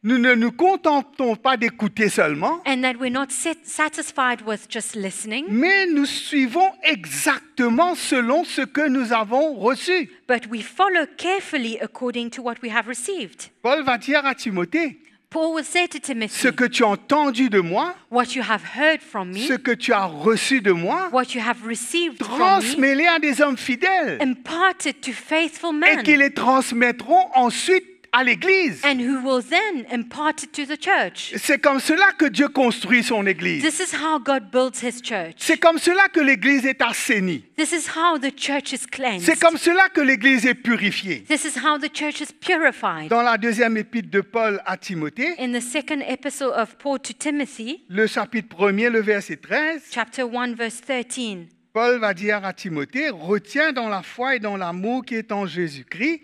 ne nous contentons pas d'écouter seulement, and that we're not satisfied with just listening, mais nous suivons exactement selon ce que nous avons reçu. but we follow carefully according to what we have received. Paul va dire à Timothée, Paul will say to ce Timothy, que tu as entendu de moi, what you have heard from me, ce que tu as reçu de moi, what you have received from me, transmets-les à des hommes fidèles impart it to faithful et men, qui les transmettront ensuite à l'Église. and who will then impart it to the church. C'est comme cela que Dieu construit son Église. This is how God builds his church. C'est comme cela que l'Église est assainie. This is how the church is cleansed. C'est comme cela que l'Église est purifiée. This is how the church is purified. Dans la deuxième épître de Paul à Timothée, In the second epistle of Paul to Timothy, le chapitre 1er, le verset 13, chapter 1, verse 13, Paul va dire à Timothée, retiens dans la foi et dans l'amour qui est en Jésus-Christ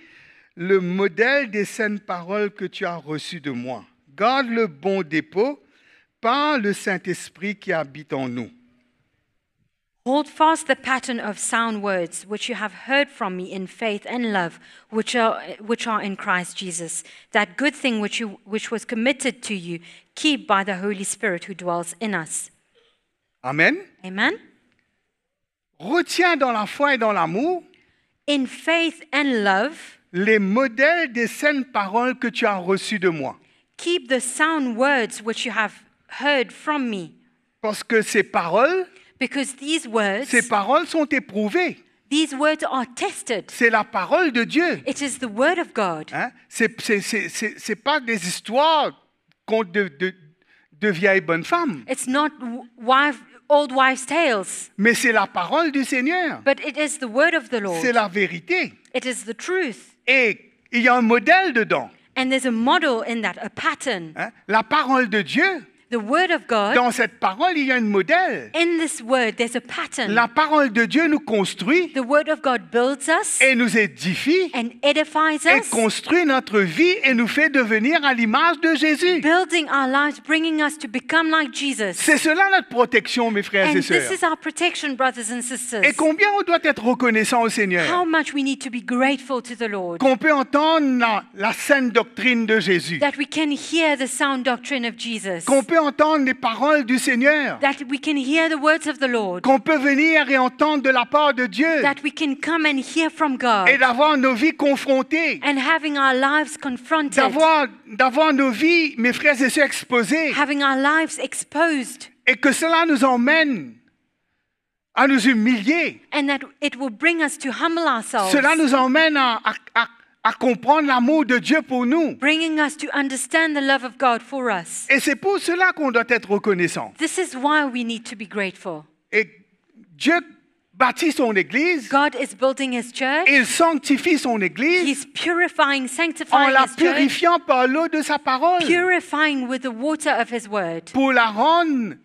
le modèle des saines paroles que tu as reçues de moi. Garde le bon dépôt par le Saint-Esprit qui habite en nous. hold fast the pattern of sound words which you have heard from me in faith and love, which are in Christ Jesus. That good thing which was committed to you, keep by the Holy Spirit who dwells in us. Amen. Amen. Retiens dans la foi et dans l'amour In faith and love, les modèles des saines paroles que tu as reçues de moi. keep the sound words which you have heard from me, Parce que ces paroles because sont éprouvées. these words are tested. C'est la parole de Dieu. It is the word of God. Hein? C'est pas des histoires contes de vieilles bonnes femmes, It's not old wives' tales, mais c'est la parole du Seigneur. but it is the word of the Lord. C'est la vérité. It is the truth. Et il y a un modèle dedans. And there's a model in that, a pattern. Hein? La parole de Dieu, The Word of God, Dans cette parole, il y a un modèle. in this Word, there's a pattern. La parole de Dieu nous construit The Word of God builds us et nous édifie and edifies et us, construit notre vie et nous fait devenir à l'image de Jésus. building our lives, bringing us to become like Jesus. C'est cela notre protection, mes frères And et this sœurs. is our protection, brothers and sisters. Et combien on doit être reconnaissant au How Seigneur much we need to be grateful to the Lord. qu'on peut entendre la saine doctrine de Jésus, That we can hear the sound doctrine of Jesus. qu'on peut entendre les paroles du Seigneur, That we can hear the words of the Lord. qu'on peut venir et entendre de la part de Dieu That we can come and hear from God. et d'avoir nos vies confrontées, And having our lives confronted. d'avoir nos vies, mes frères et sœurs, exposées, Having our lives exposed. et que cela nous emmène à nous humilier. And that it will bring us to humble ourselves. Cela nous emmène à comprendre l'amour de Dieu pour nous. Bringing us to understand the love of God for us. Et c'est pour cela qu'on doit être reconnaissant. This is why we need to be grateful. Et Dieu bâtit son Église, God is building His church. il sanctifie son Église He's purifying, en sanctifying la His church. purifiant par l'eau de sa parole Purifying with the water of His word. pour la rendre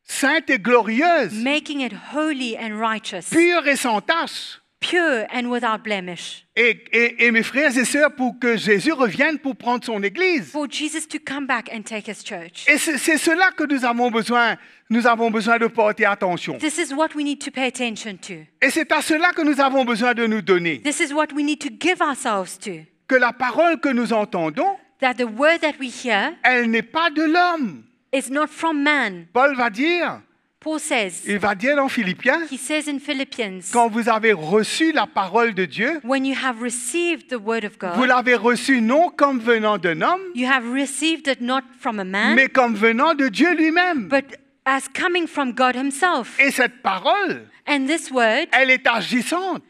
sainte et glorieuse, Making it holy and righteous. pure et sans tache. Pure and without blemish. Et mes frères et sœurs, pour que Jésus revienne pour prendre son Église. For Jesus to come back and take His church. Et c'est cela que nous avons besoin de porter attention. This is what we need to pay attention to. Et c'est à cela que nous avons besoin de nous donner. This is what we need to give ourselves to. Que la parole que nous entendons, That the word that we hear elle n'est pas de l'homme. is not from man. Paul va dire, Paul says, il va dire dans Philippiens, he says in Philippians, quand vous avez reçu la parole de Dieu, when you have received the word of vous God, l'avez reçu non comme venant d'un homme, you have received it not from a man, mais comme venant de Dieu lui-même. but as coming from God Himself. Et cette parole, And this word elle est agissante.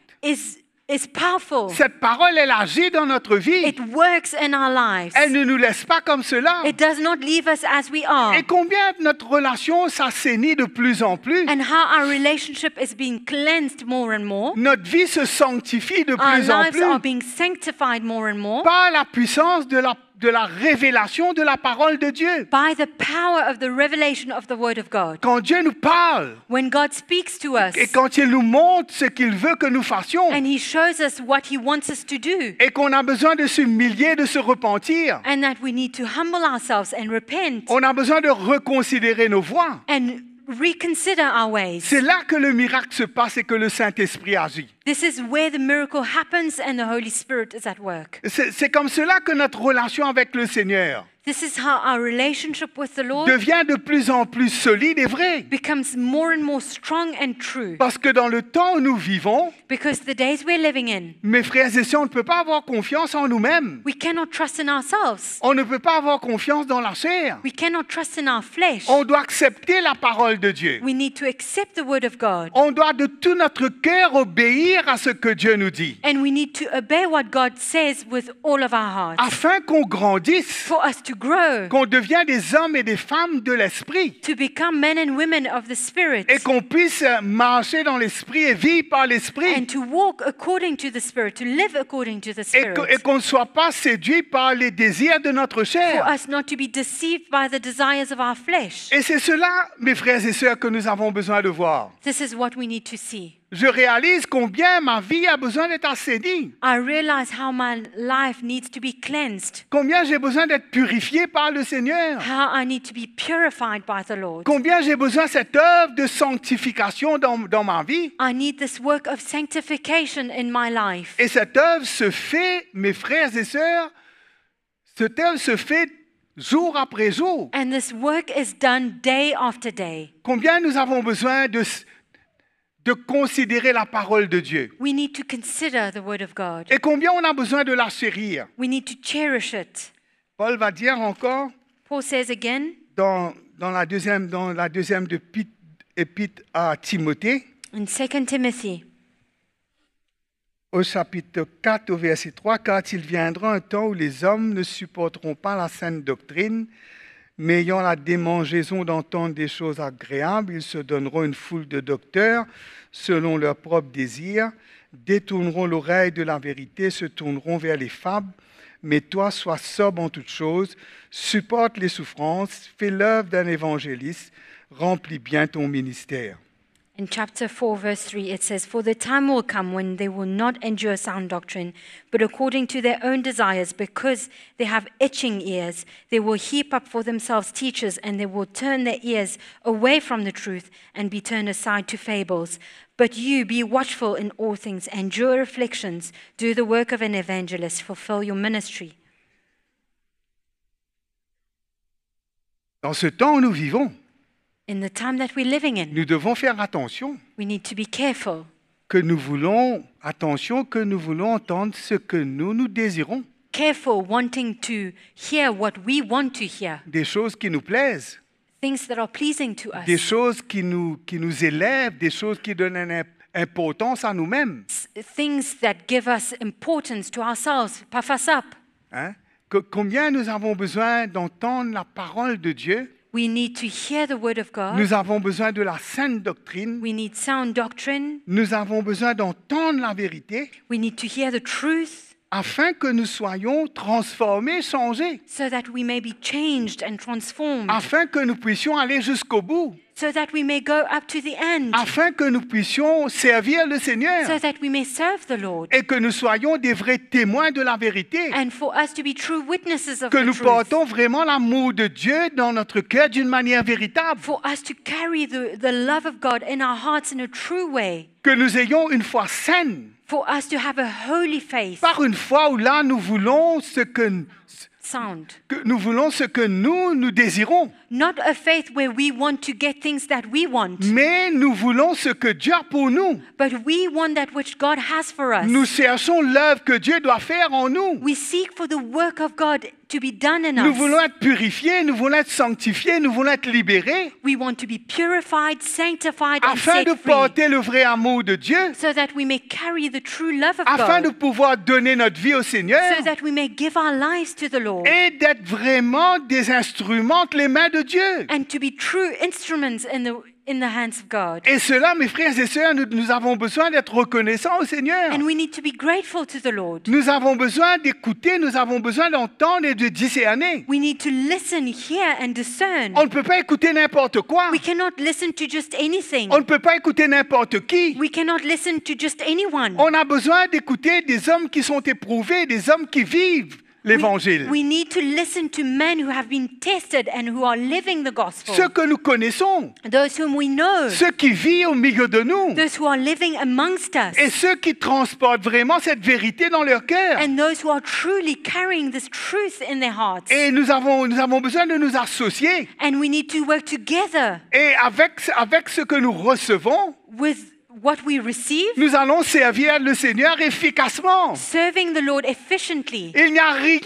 is powerful. Cette parole, elle agit dans notre vie. It works in our lives. Elle ne nous laisse pas comme cela. It does not leave us as we are. Et combien notre relation s'assainit de plus en plus. And how our relationship is being cleansed more and more. Notre vie se sanctifie de Our plus en lives are plus being sanctified more and more par la puissance de la révélation de la parole de Dieu. by the power of the revelation of the Word of God. Quand Dieu nous parle When God speaks to us et quand il nous montre ce qu'il veut que nous fassions and He shows us what He wants us to do, et qu'on a besoin de s'humilier, de se repentir, and that we need to humble ourselves and repent on a besoin de reconsidérer nos voies. and reconsider our ways. C'est là que le miracle se passe et que le Saint-Esprit agit. This is where the miracle happens and the Holy Spirit is at work. C'est comme cela que notre relation avec le Seigneur This is how our relationship with the Lord devient de plus en plus solide et vrai. becomes more and more strong and true. Parce que dans le temps où nous vivons, Because the days we're living in, mes frères et sœurs, on ne peut pas avoir confiance en nous-mêmes. we cannot trust in ourselves. On ne peut pas avoir confiance dans la chair. We cannot trust in our flesh. On doit accepter la parole de Dieu. We need to accept the word of God. On doit de tout notre cœur obéir à ce que Dieu nous dit. And we need to obey what God says with all of our hearts. Afin qu'on grandisse, For us to grow, qu'on devienne des hommes et des femmes de l'esprit. to become men and women of the Spirit, Et qu'on puisse marcher dans l'esprit et vivre par l'esprit. and to walk according to the Spirit, to live according to the Et Spirit. qu'on ne soit pas séduit par les désirs de notre For chair. us not to be deceived by the desires of our flesh. Et c'est cela, mes frères et sœurs, que nous avons besoin de voir. This is what we need to see. Je réalise combien ma vie a besoin d'être assainie. I realize how my life needs to be cleansed, Combien j'ai besoin d'être purifié par le Seigneur. how I need to be purified by the Lord. Combien j'ai besoin de cette œuvre de sanctification dans ma vie. I need this work of sanctification in my life. Et cette œuvre se fait, mes frères et sœurs, cette œuvre se fait jour après jour. And this work is done day after day. Combien nous avons besoin de considérer la parole de Dieu. We need to consider the word of God. Et combien on a besoin de la chérir. We need to cherish it. Paul va dire encore Paul says again dans la deuxième épître à Timothée, in 2 Timothy, au chapitre 4, au verset 3, « Car il viendra un temps où les hommes ne supporteront pas la saine doctrine, mais ayant la démangeaison d'entendre des choses agréables, ils se donneront une foule de docteurs selon leurs propres désirs, détourneront l'oreille de la vérité, se tourneront vers les fables. mais toi, sois sobre en toutes choses, supporte les souffrances, fais l'œuvre d'un évangéliste, remplis bien ton ministère. In chapter 4, verse 3, it says, For the time will come when they will not endure sound doctrine, but according to their own desires, because they have itching ears, they will heap up for themselves teachers, and they will turn their ears away from the truth and be turned aside to fables. But you, be watchful in all things, endure afflictions, do the work of an evangelist, fulfill your ministry. Dans ce temps où nous vivons, In the time that we're living in, nous devons faire attention we need to be careful. que nous voulons entendre ce que nous désirons, Careful wanting to hear what we want to hear, des choses qui nous plaisent, things that are pleasing to des us, choses qui nous élèvent, des choses qui donnent une importance à nous-mêmes. things that give us importance to ourselves, puff us up. Hein? Combien nous avons besoin d'entendre la parole de Dieu? We need to hear the word of God. Nous avons besoin de la sainte doctrine. We need sound doctrine. Nous avons besoin d'entendre la vérité We need to hear the truth afin que nous soyons transformés, changés, so that we may be changed and transformed, afin que nous puissions aller jusqu'au bout, so that we may go up to the end, afin que nous puissions servir le Seigneur so that we may serve the Lord, et que nous soyons des vrais témoins de la vérité, and for us to be true witnesses of que the nous truth, portons vraiment l'amour de Dieu dans notre cœur d'une manière véritable, for us to carry the love of God in our hearts in a true way, que nous ayons une foi saine, for us to have a holy faith, par une foi où là nous voulons ce que nous désirons, not a faith where we want to get things that we want, mais nous voulons ce que Dieu a pour nous. but we want that which God has for us. Nous cherchons l'œuvre que Dieu doit faire en nous. We seek for the work of God to be done in Nous us. voulons être purifiés, nous voulons être sanctifiés, nous voulons être libérés We want to be purified, sanctified, and afin de set free, porter le vrai amour de Dieu, so that we may carry the true love of afin de God, pouvoir donner notre vie au Seigneur so that we may give our lives to the Lord, et d'être vraiment des instruments entre les mains de Dieu. and to be true instruments in the hands of God. Et cela, mes frères et sœurs, nous avons besoin d'être reconnaissants au Seigneur. And we need to be grateful to the Lord. Nous avons besoin d'écouter, nous avons besoin d'entendre et de discerner. We need to listen, hear, and discern. On ne peut pas écouter n'importe quoi. We cannot listen to just anything. On ne peut pas écouter n'importe qui. We cannot listen to just anyone. On a besoin d'écouter des hommes qui sont éprouvés, des hommes qui vivent l'Évangile. We need to listen to men who have been tested and who are living the gospel. Ceux que nous connaissons, Those whom we know. ceux qui vivent au milieu de nous Those who are living amongst us. et ceux qui transportent vraiment cette vérité dans leur cœur. And those who are truly carrying this truth in their hearts. Et nous avons besoin de nous associer. And we need to work together Et avec ce que nous recevons, with what we receive, nous allons servir le Seigneur efficacement. serving the Lord efficiently. Il n'y a rien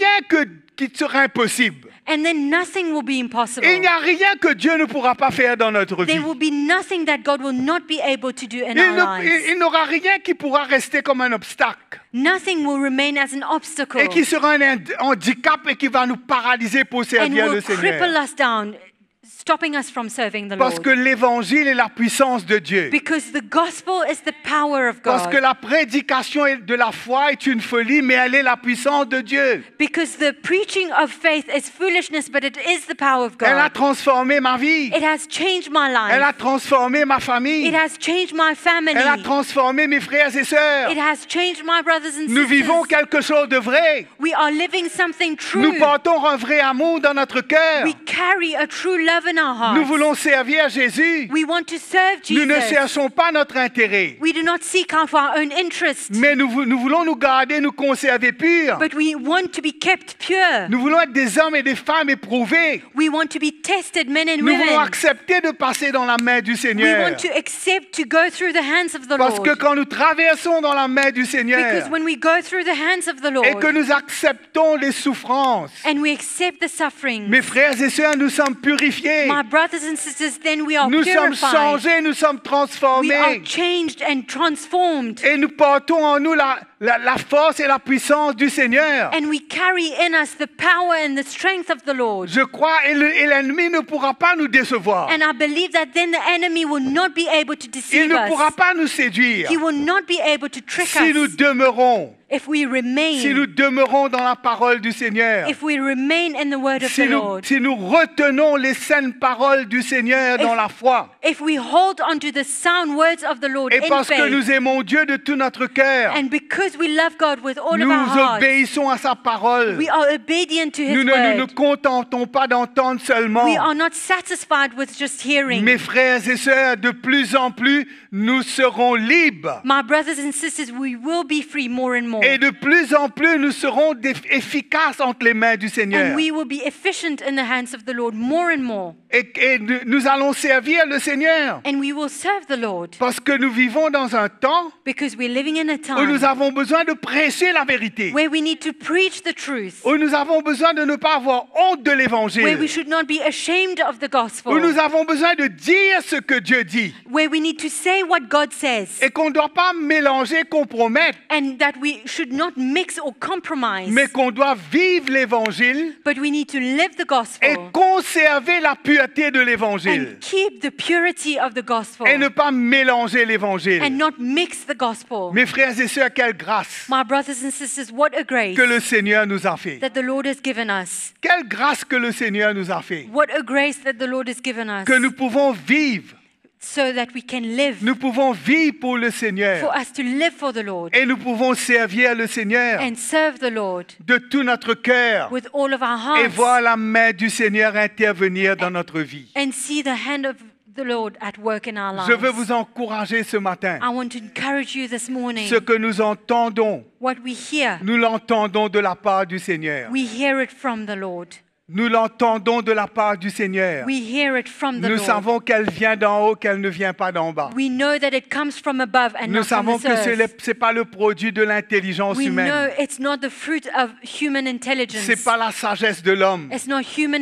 qui sera impossible. And then nothing will be impossible. Il n'y a rien que Dieu ne pourra pas faire dans notre vie. There will be nothing that God will not be able to do in our lives. Il n'aura rien qui pourra rester comme un obstacle Nothing will remain as an obstacle et qui sera un handicap et qui va nous paralyser pour and servir will le cripple Seigneur. us down, stopping us from serving the Parce Lord. que l'évangile est la puissance de Dieu. Because the gospel is the power of Parce que God. la prédication de la foi est une folie, mais elle est la puissance de Dieu. Because the preaching of faith is foolishness, but it is the power of Elle a God. transformé ma vie. It has changed my Elle a life. transformé ma famille. It has changed my family. Elle a transformé mes frères et sœurs. It has changed my brothers and Nous vivons sisters. quelque chose de vrai. We are living something Nous true. portons un vrai amour dans notre cœur. We carry a true love in our Nous hearts. voulons servir Jésus. We want to serve Nous ne Jesus. cherchons pas notre intérêt. We do not seek out for our own interest, Mais nous voulons nous garder, nous conserver purs. but we want to be kept pure. Nous voulons être des hommes et des femmes éprouvés. We want to be tested, men and Nous voulons women. accepter de passer dans la main du We Seigneur. want to accept to go through the hands of the Parce que Lord. quand nous traversons dans la main du Seigneur Because when we go through the hands of the et que Lord nous acceptons les souffrances, and we accept the suffering, mes frères et sœurs, nous sommes purifiés. my brothers and sisters, then we are Nous sommes purified. changés, nous sommes We are transformés. changed and transformed. Et nous portons en nous la force et la puissance du Seigneur. And we carry in us the power and the strength of the Lord. Je crois, et l'ennemi ne pourra pas nous décevoir. And I believe that then the enemy will not be able to Il deceive ne pourra us. pas nous séduire He will not be able to trick si nous us demeurons if we si nous remain, demeurons dans la parole du Seigneur, if we remain in the word of si the nous, Lord, si nous retenons les saines paroles du Seigneur dans la foi, if we hold on to the sound words of the Lord et in parce que faith, nous aimons Dieu de tout notre cœur, and because we love God with all of nous our hearts, obéissons à sa parole. we are obedient to His Nous ne nous word. contentons pas d'entendre seulement. We are not satisfied with just hearing. Mes frères et sœurs, de plus en plus, nous serons libres. My brothers and sisters, we will be free more and more. Et de plus en plus, nous serons efficaces entre les mains du Seigneur. And we will be efficient in the hands of the Lord more and more. Et nous allons servir le Seigneur. And we will serve the Lord Parce que nous vivons dans un temps because we're living in a où nous time avons besoin de prêcher la vérité. where we need to preach the truth, Où nous avons besoin de ne pas avoir honte de where we l'évangile. should not be ashamed of the gospel, Où nous avons besoin de dire ce que Dieu dit. where we need to say what God says, Et qu'on ne doit pas mélanger, compromettre, and that we should not mix or compromise, mais qu'on doit vivre l'évangile but we need to live the et gospel conserver la pureté de l'évangile. and keep the purity of the gospel Et ne pas mélanger l'évangile. and not mix the gospel. Mes frères et sœurs, quelle grâce My brothers and sisters, what a grace que le Seigneur nous a fait. that the Lord has given us. Quelle grâce que le Seigneur nous a fait. What a grace that the Lord has given us Que nous pouvons vivre. so that we can live, Nous pouvons vivre pour le for Seigneur. us to live for the Lord Et nous pouvons servir le Seigneur and serve the Lord de tout notre cœur. with all of our Et hearts voir la main du Seigneur intervenir dans notre vie. and see the hand of the Lord at work in our Je veux lives. vous encourager ce matin. I want to encourage you this morning. Ce que nous entendons, What we hear, nous l'entendons de la part du Seigneur. we hear it from the Lord. Nous l'entendons de la part du Seigneur. We hear it from the Nous Lord. savons qu'elle vient d'en haut, qu'elle ne vient pas d'en bas. We know that it comes from above and Nous not from savons this que ce earth. n'est pas le produit de l'intelligence We know humaine. it's not the fruit of human Ce intelligence. n'est pas la sagesse de l'homme, It's not human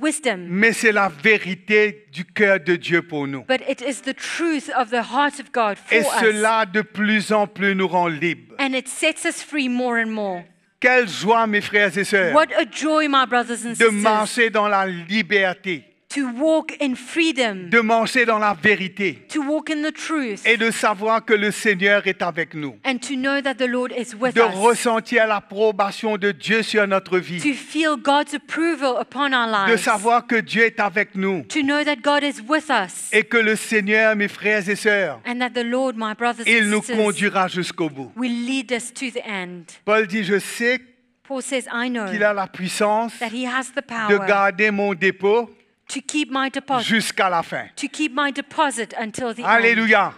wisdom, mais c'est la vérité du cœur de Dieu pour nous. but it is the truth of the heart of God for Et us. cela, de plus en plus, nous rend libres. And it sets us free more and more. Quelle joie, mes frères et sœurs, What a joy, my brothers and de sisters, marcher dans la liberté, to walk in freedom, de marcher dans la vérité to walk in the truth, et de savoir que le Seigneur est avec nous. and to know that the Lord is with De us, ressentir l'approbation de Dieu sur notre vie. to feel God's approval upon our De lives, savoir que Dieu est avec nous. to know that God is with us, Et que le Seigneur, mes frères et sœurs, and that the Lord, my brothers il and nous sisters, conduira jusqu'au bout. will lead us to the end. Paul dit, je sais Paul says, I know qu'il a la puissance that He has the de power garder mon dépôt to keep my deposit, jusqu'à la fin. to keep my deposit until the end. Alléluia.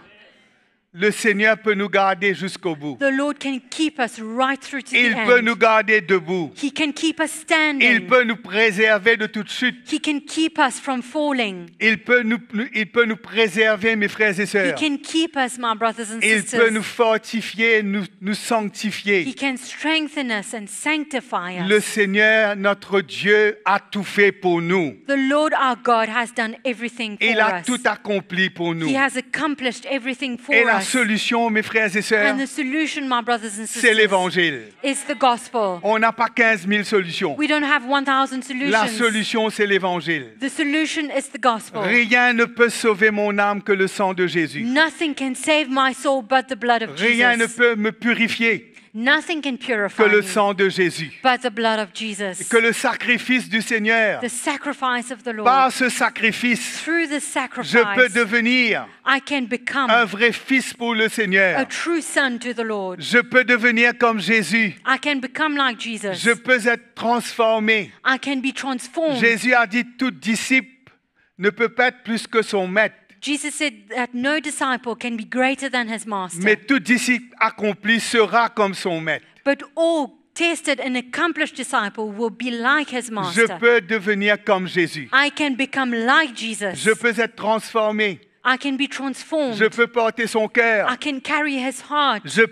Le Seigneur peut nous garder jusqu'au bout. The Lord can keep us right through to Il the peut end. nous garder debout. He can keep us Il standing. peut nous préserver de toute chute. He can keep us from falling. Il peut nous préserver, mes frères et He sœurs. can keep us, my brothers and Il peut nous sisters. fortifier, nous He sanctifier. can strengthen us and sanctify Le us. Seigneur, notre Dieu, a tout fait pour nous. The Lord our God has done everything Il for a us. tout accompli pour nous. He has accomplished everything for Et la us. solution, mes frères et sœurs, And the solution, my brothers and c'est sisters, l'évangile. is the gospel. On n'a pas 15 000 solutions. We don't have 1,000 La solutions. solution, c'est l'évangile. The solution is the gospel. Rien ne peut sauver mon âme que le sang de Jésus. Nothing can save my soul but the blood of Rien ne Jesus. peut me purifier Nothing can que purify le me sang de Jésus. but the blood of Jesus. Que le sacrifice du Seigneur. The sacrifice of the Lord. Par ce sacrifice, Through the je peux sacrifice, devenir I can become un vrai fils pour le a Seigneur. true son to the Lord. Je peux devenir comme Jésus. I can become like Jesus. Je peux être transformé. I can be transformed. Jésus a dit, tout disciple ne peut pas être plus que son maître. Jesus said that no disciple can be greater than his master. Mais tout disciple accompli sera comme son maître. But all tested and accomplished disciple will be like his Je master. peux devenir comme Jésus. I can become like Jesus. Je peux être transformé. I can be transformed. Je peux porter son cœur. I can carry his heart. Je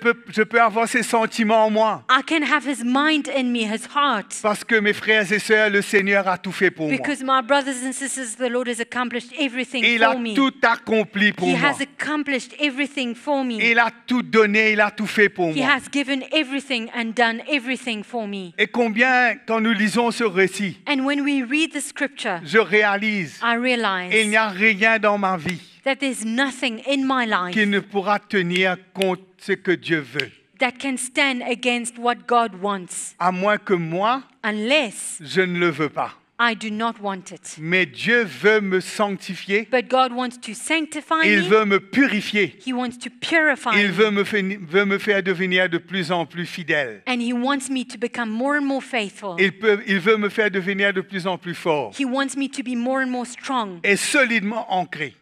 peux avoir ses sentiments en moi. I can have his mind in me, his heart. Parce que mes frères et sœurs, le Seigneur a tout fait pour moi. Because my brothers and sisters, the Lord has accomplished everything Il a for me. tout accompli pour He moi. has accomplished everything for me. Il a tout donné, il a tout fait pour He moi. has given everything and done everything for me. Et combien, quand nous lisons ce récit, And when we read the scripture, je réalise, I il realize n'y a rien dans ma vie that there's nothing in my life qui ne pourra tenir compte ce que Dieu veut. that can stand against what God wants, à moins que moi, unless je ne le veux pas. I do not want it. Mais Dieu veut me sanctifier, But God wants to sanctify il me. veut me purifier, He wants to purify il me. veut me faire devenir de plus en plus fidèle. And He wants me to become more and more faithful. Il veut me faire devenir de plus en plus fort He wants me to be more and more strong et solidement ancré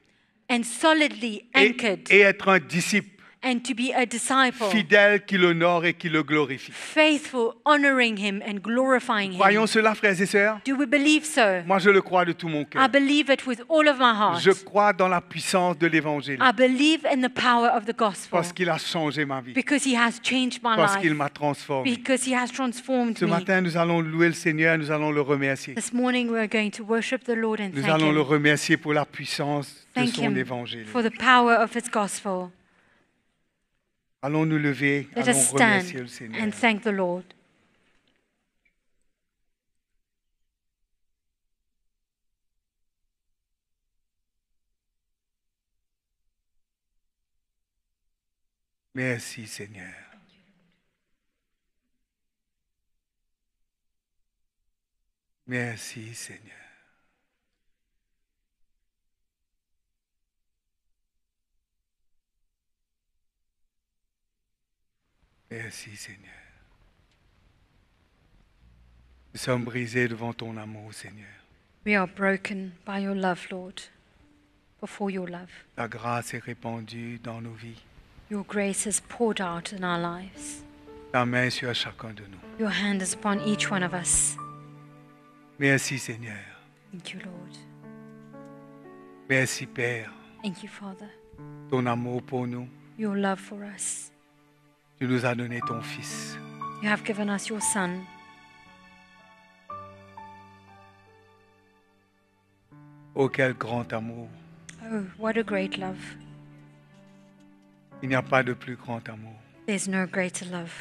and solidly et, anchored et être un disciple and to be a disciple, fidèle qui l'honore et qui le glorifie. faithful, honoring Him and glorifying Croyons Him. cela, frères et sœurs? Do we believe so? Moi, je le crois de tout mon I cœur. believe it with all of my heart. Je crois dans la puissance de l'Évangile I believe in the power of the gospel parce qu'il a changé ma vie, because He has changed my parce qu'il life, m'a transformé. because He has transformed Ce me. matin, nous allons louer le Seigneur, nous allons le remercier. This morning we're going to worship the Lord and Nous thank allons le Him. remercier pour la puissance de Thank son Him Évangile. for the power of His gospel. Allons nous lever, Let allons us remercier le stand Seigneur. and thank the Lord. Merci Seigneur. Merci Seigneur. Merci Seigneur. Nous sommes brisés devant ton amour Seigneur. We are broken by your love, Lord, before your love. Ta grâce est répandue dans nos vies. Your grace is poured out in our lives. Ta main sur chacun de nous. Your hand is upon each one of us. Merci Seigneur. Thank you, Lord. Merci Père. Thank you, Father. Ton amour pour nous. Your love for us. Tu nous as donné ton Fils. You have given us your Son. Oh, quel grand amour. Oh, what a great love. Il n'y a pas de plus grand amour. There's no greater love.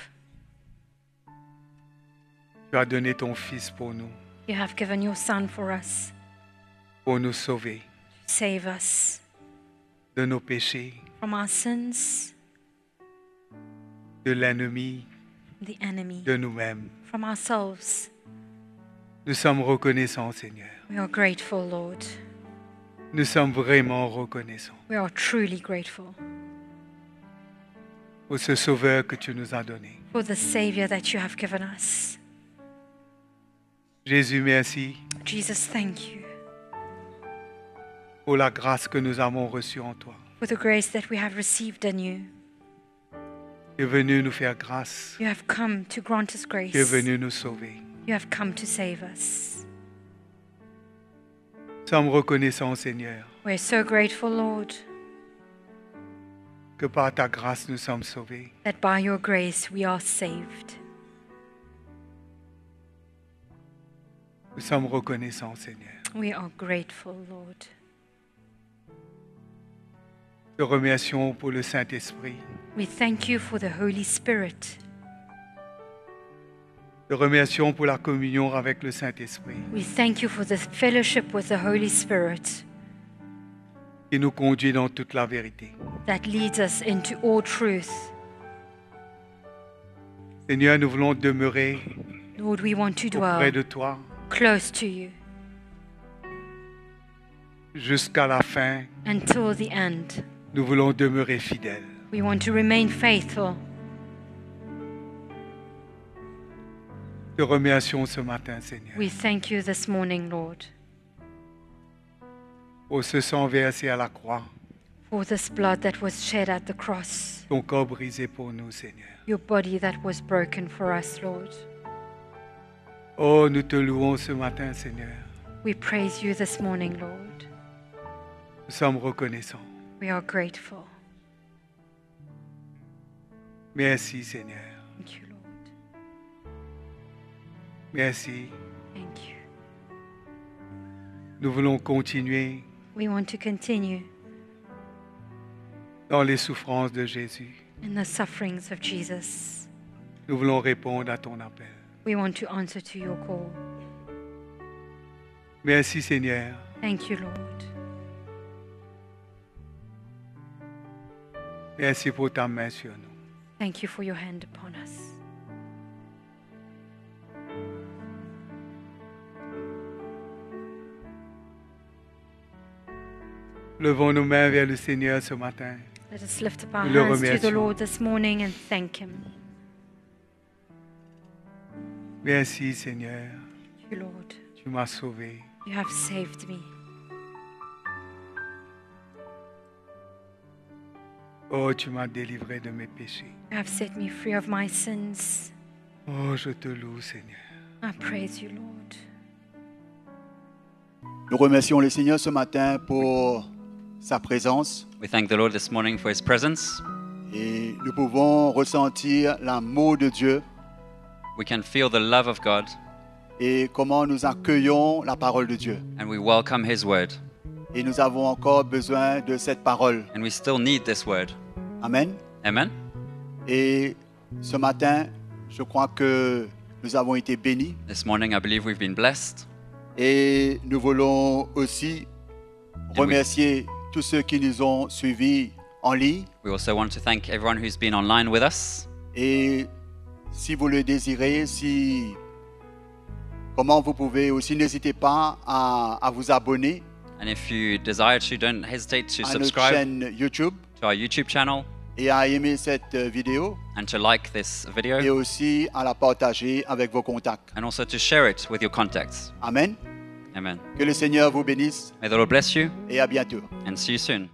Tu as donné ton Fils pour nous, You have given your Son for us, pour nous sauver save us de nos péchés, from our sins, de l'ennemi, the enemy, de nous-mêmes. from ourselves. Nous sommes reconnaissants, Seigneur. We are grateful, Lord. Nous sommes vraiment reconnaissants We are truly grateful pour ce Sauveur que tu nous as donné. for the Savior that you have given us. Jésus, merci Jesus, thank you pour la grâce que nous avons reçue en toi. for the grace that we have received in you. Tu es venu nous faire grâce. You have come to grant us grace. Tu es venu nous sauver. You have come to save us. Nous sommes reconnaissants, Seigneur, We're so grateful, Lord, que par ta grâce nous sommes sauvés. that by your grace we are saved. Nous sommes reconnaissants, Seigneur. We are grateful, Lord. Te remercions pour le Saint-Esprit. We thank you for the Holy Spirit. Te remercions pour la communion avec le Saint-Esprit We thank you for the fellowship with the Holy Spirit qui nous conduit dans toute la vérité. that leads us into all truth. Seigneur, nous voulons demeurer Lord, we want to auprès dwell de toi close to you jusqu'à la fin. until the end. Nous voulons demeurer fidèles. We want to remain faithful. Te remercions ce matin, Seigneur, We thank you this morning, Lord, pour ce sang versé à la croix, for this blood that was shed at the cross, ton corps brisé pour nous, Seigneur. your body that was broken for us, Lord. Oh, nous te louons ce matin, Seigneur. We praise you this morning, Lord. Nous sommes reconnaissants. We are grateful. Merci, Seigneur. Thank you, Lord. Merci. Thank you. Nous voulons continuer We want to continue dans les souffrances de Jésus. in the sufferings of Jesus. Nous voulons répondre à ton appel. We want to answer to your call. Merci, Seigneur. Thank you, Lord. Merci pour ta main sur nous. Thank you for your hand upon us. Levons nos mains vers le Seigneur ce matin. Let us lift up our Nous le hands to the remercions. Lord this morning and thank Him. Merci Seigneur, Thank you, Lord. tu m'as sauvé. You have saved me. Oh, tu m'as délivré de mes péchés. You have set me free of my sins. Oh, je te loue Seigneur. I praise you, Lord. Nous remercions le Seigneur ce matin pour sa présence We thank the Lord this morning for His presence. et nous pouvons ressentir l'amour de Dieu We can feel the love of God, et comment nous accueillons la parole de Dieu. and we welcome His word. Et nous avons encore besoin de cette parole. And we still need this word. Amen. Amen. Et ce matin, je crois que nous avons été bénis This morning, I believe we've been blessed. et nous voulons aussi remercier tous ceux qui nous ont suivis en ligne. We also want to thank everyone who's been online with us. Et si vous le désirez, comment vous pouvez aussi, n'hésitez pas à vous abonner And if you desire to, don't hesitate to à notre subscribe chaîne YouTube to our YouTube channel et à aimer cette vidéo and to like this et video aussi à la partager avec vos contacts. and also to share it with your contacts. Amen. Amen. Que le Seigneur vous bénisse May the Lord bless you et à bientôt. and see you soon.